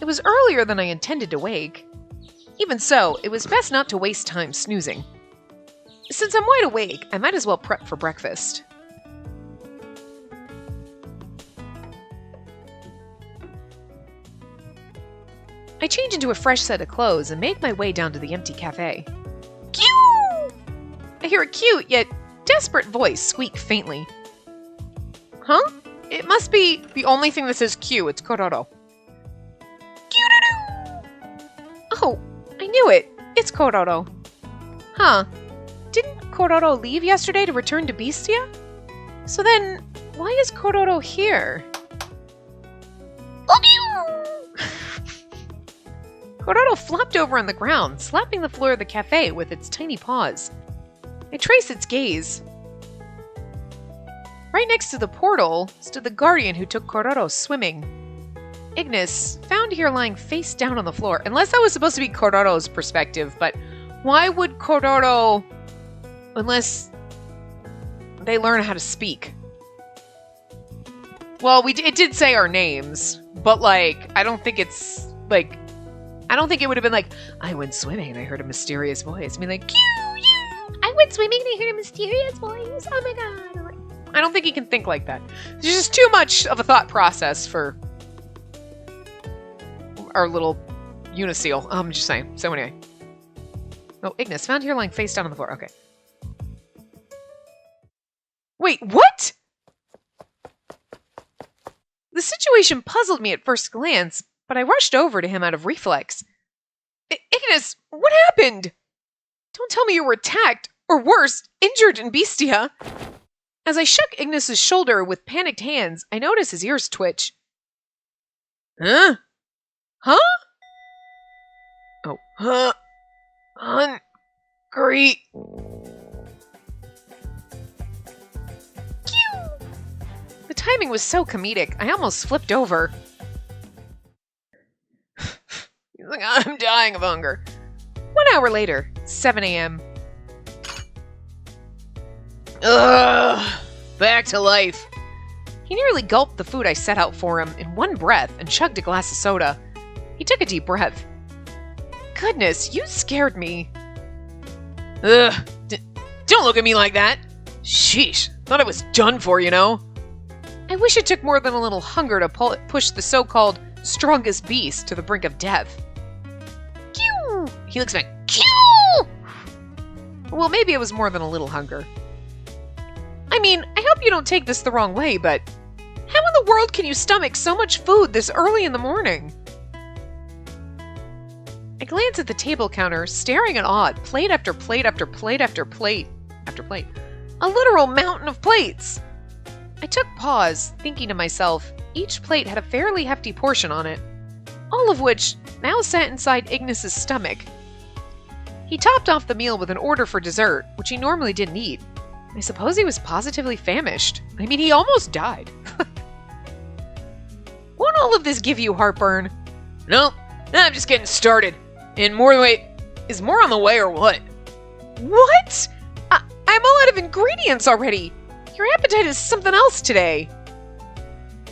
It was earlier than I intended to wake. Even so, it was best not to waste time snoozing. Since I'm wide awake, I might as well prep for breakfast. I change into a fresh set of clothes and make my way down to the empty cafe. Cute! I hear a cute yet desperate voice squeak faintly. Huh? It must be the only thing that says Q. It's Kororo. Oh, I knew it. It's Kororo. Huh. Didn't Kororo leave yesterday to return to Beastia? So then, why is Kororo here? Kororo flopped over on the ground, slapping the floor of the cafe with its tiny paws. I trace its gaze. Right next to the portal stood the guardian who took Kororo swimming. Ignis, found here lying face down on the floor. Unless that was supposed to be Kororo's perspective, but why would Kororo... Unless they learn how to speak. Well, it did say our names, but, like, I don't think it's, like... I don't think it would have been like, I went swimming and I heard a mysterious voice. I mean, like, I went swimming and I heard a mysterious voice. Oh my god. I don't think he can think like that. There's just too much of a thought process for our little uniseal. I'm just saying. So anyway. Oh, Ignis, found here lying face down on the floor. Okay. Wait, what? The situation puzzled me at first glance, but I rushed over to him out of reflex. Ignis, what happened? Don't tell me you were attacked, or worse, injured in Beastia. As I shook Ignis's shoulder with panicked hands, I noticed his ears twitch. Huh? Huh? Oh, huh? Hungry. The timing was so comedic, I almost flipped over. He's like, I'm dying of hunger. 1 hour later, 7 a.m. Ugh, back to life. He nearly gulped the food I set out for him in one breath and chugged a glass of soda. He took a deep breath. Goodness, you scared me. Ugh, don't look at me like that. Sheesh, thought I was done for, you know. I wish it took more than a little hunger to push the so-called strongest beast to the brink of death. Pew! He looks back. Pew! Well, maybe it was more than a little hunger. I mean, I hope you don't take this the wrong way, but how in the world can you stomach so much food this early in the morning? I glance at the table counter, staring in awe at plate after plate after plate after plate after plate. A literal mountain of plates! I took pause, thinking to myself, each plate had a fairly hefty portion on it, all of which now sat inside Ignis's stomach. He topped off the meal with an order for dessert, which he normally didn't eat. I suppose he was positively famished. I mean, he almost died. Won't all of this give you heartburn? Nope, I'm just getting started. And is more on the way or what? What? I'm all out of ingredients already. Your appetite is something else today.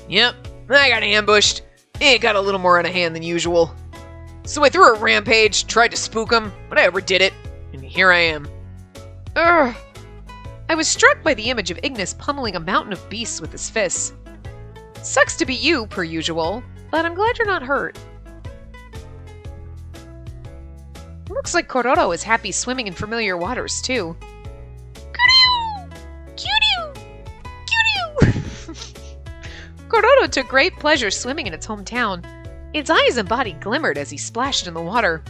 Yep, I got ambushed. It got a little more out of hand than usual. So I threw a rampage, tried to spook him, but I overdid it. And here I am. Ugh. I was struck by the image of Ignis pummeling a mountain of beasts with his fists. Sucks to be you, per usual, but I'm glad you're not hurt. Looks like Kororo is happy swimming in familiar waters, too. Kororo took great pleasure swimming in its hometown. Its eyes and body glimmered as he splashed in the water.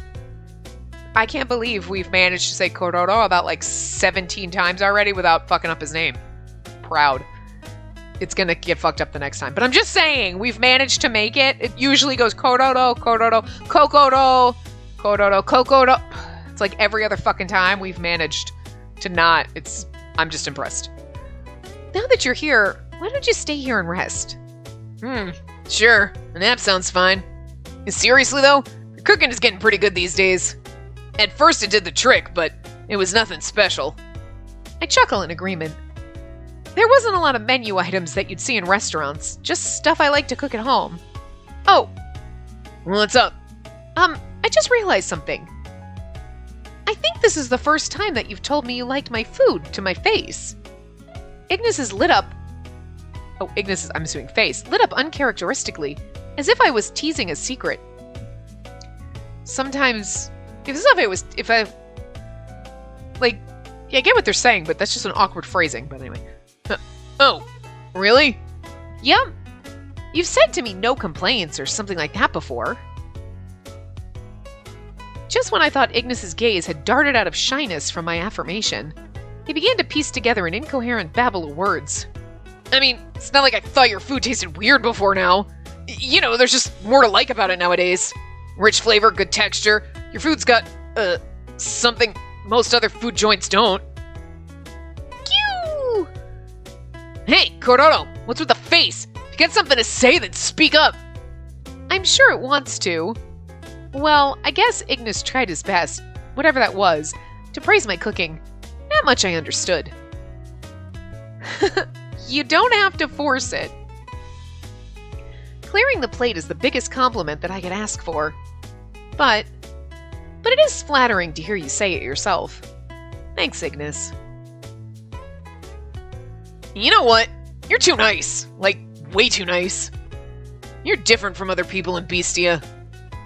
I can't believe we've managed to say Kororo about like 17 times already without fucking up his name. Proud. It's gonna get fucked up the next time. But I'm just saying, we've managed to make it. It usually goes Kororo, Kororo, Kokoro, Kororo, Kokoro. It's like every other fucking time we've managed to not. I'm just impressed. Now that you're here, why don't you stay here and rest? Sure. A nap sounds fine. Seriously, though, your cooking is getting pretty good these days. At first it did the trick, but it was nothing special. I chuckle in agreement. There wasn't a lot of menu items that you'd see in restaurants, just stuff I like to cook at home. Oh, What's up? I just realized something. I think this is the first time that you've told me you liked my food to my face. Ignis's lit up. Oh, Ignis's, I'm assuming, face lit up uncharacteristically, as if I was teasing a secret. Sometimes, I get what they're saying, but that's just an awkward phrasing. But anyway. Oh, really? Yeah. You've said to me no complaints or something like that before. Just when I thought Ignis's gaze had darted out of shyness from my affirmation, he began to piece together an incoherent babble of words. I mean, it's not like I thought your food tasted weird before now. You know, there's just more to like about it nowadays. Rich flavor, good texture. Your food's got, something most other food joints don't. Pew! Hey, Cororo, what's with the face? If you got something to say, then speak up. I'm sure it wants to. Well, I guess Ignis tried his best, whatever that was, to praise my cooking. Not much I understood. You don't have to force it. Clearing the plate is the biggest compliment that I could ask for. But it is flattering to hear you say it yourself. Thanks, Ignis. You know what? You're too nice. Like, way too nice. You're different from other people in Beastia.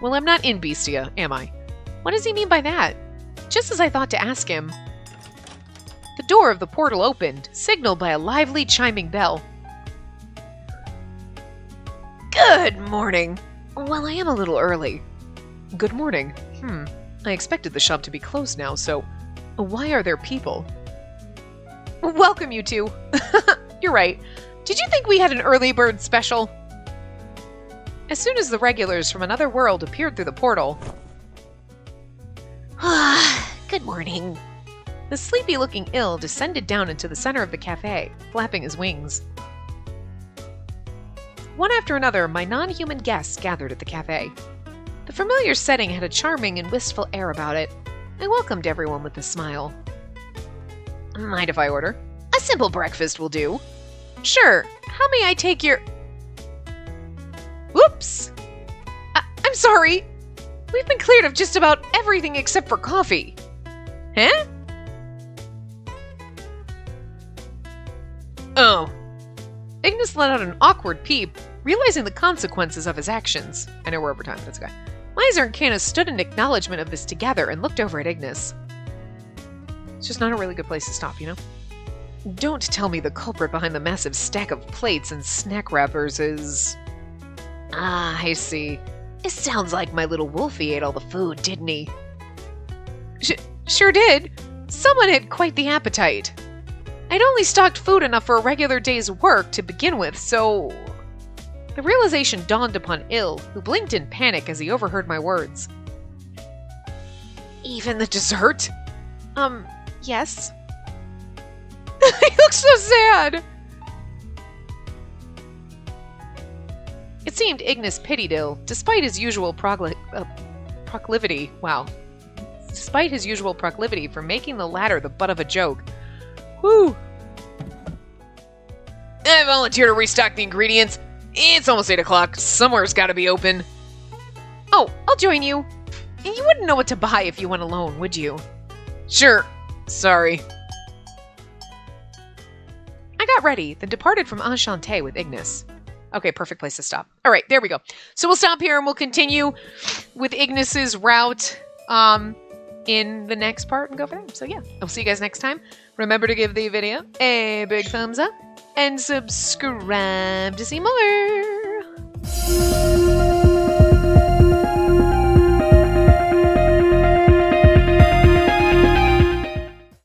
Well, I'm not in Beastia, am I? What does he mean by that? Just as I thought to ask him, the door of the portal opened, signaled by a lively chiming bell. Good morning. Well, I am a little early. Good morning. I expected the shop to be closed now, so why are there people? Welcome, you two. You're right. Did you think we had an early bird special? As soon as the regulars from another world appeared through the portal. Good morning. The sleepy-looking ill descended down into the center of the cafe, flapping his wings. One after another, my non-human guests gathered at the cafe. The familiar setting had a charming and wistful air about it. I welcomed everyone with a smile. Mind if I order? A simple breakfast will do. Sure. How may I take your... Whoops! I'm sorry. We've been cleared of just about everything except for coffee. Huh? Oh. Ignis let out an awkward peep, realizing the consequences of his actions. I know we're over time, but it's okay. Miser and Canna stood in acknowledgement of this together and looked over at Ignis. It's just not a really good place to stop, you know? Don't tell me the culprit behind the massive stack of plates and snack wrappers is... Ah, I see. It sounds like my little wolfie ate all the food, didn't he? Sure did. Someone had quite the appetite. I'd only stocked food enough for a regular day's work to begin with, so... The realization dawned upon Il, who blinked in panic as he overheard my words. Even the dessert? Yes. He looks so sad! It seemed Ignis pitied Il, despite his usual proclivity. Wow. Despite his usual proclivity for making the latter the butt of a joke. Whew. I volunteer to restock the ingredients. It's almost 8 o'clock. Somewhere's gotta be open. Oh, I'll join you. You wouldn't know what to buy if you went alone, would you? Sure. Sorry. I got ready, then departed from Enchante with Ignis. Okay, perfect place to stop. All right, there we go. So we'll stop here and we'll continue with Ignis's route in the next part and go for that. So yeah, I'll see you guys next time. Remember to give the video a big thumbs up and subscribe to see more.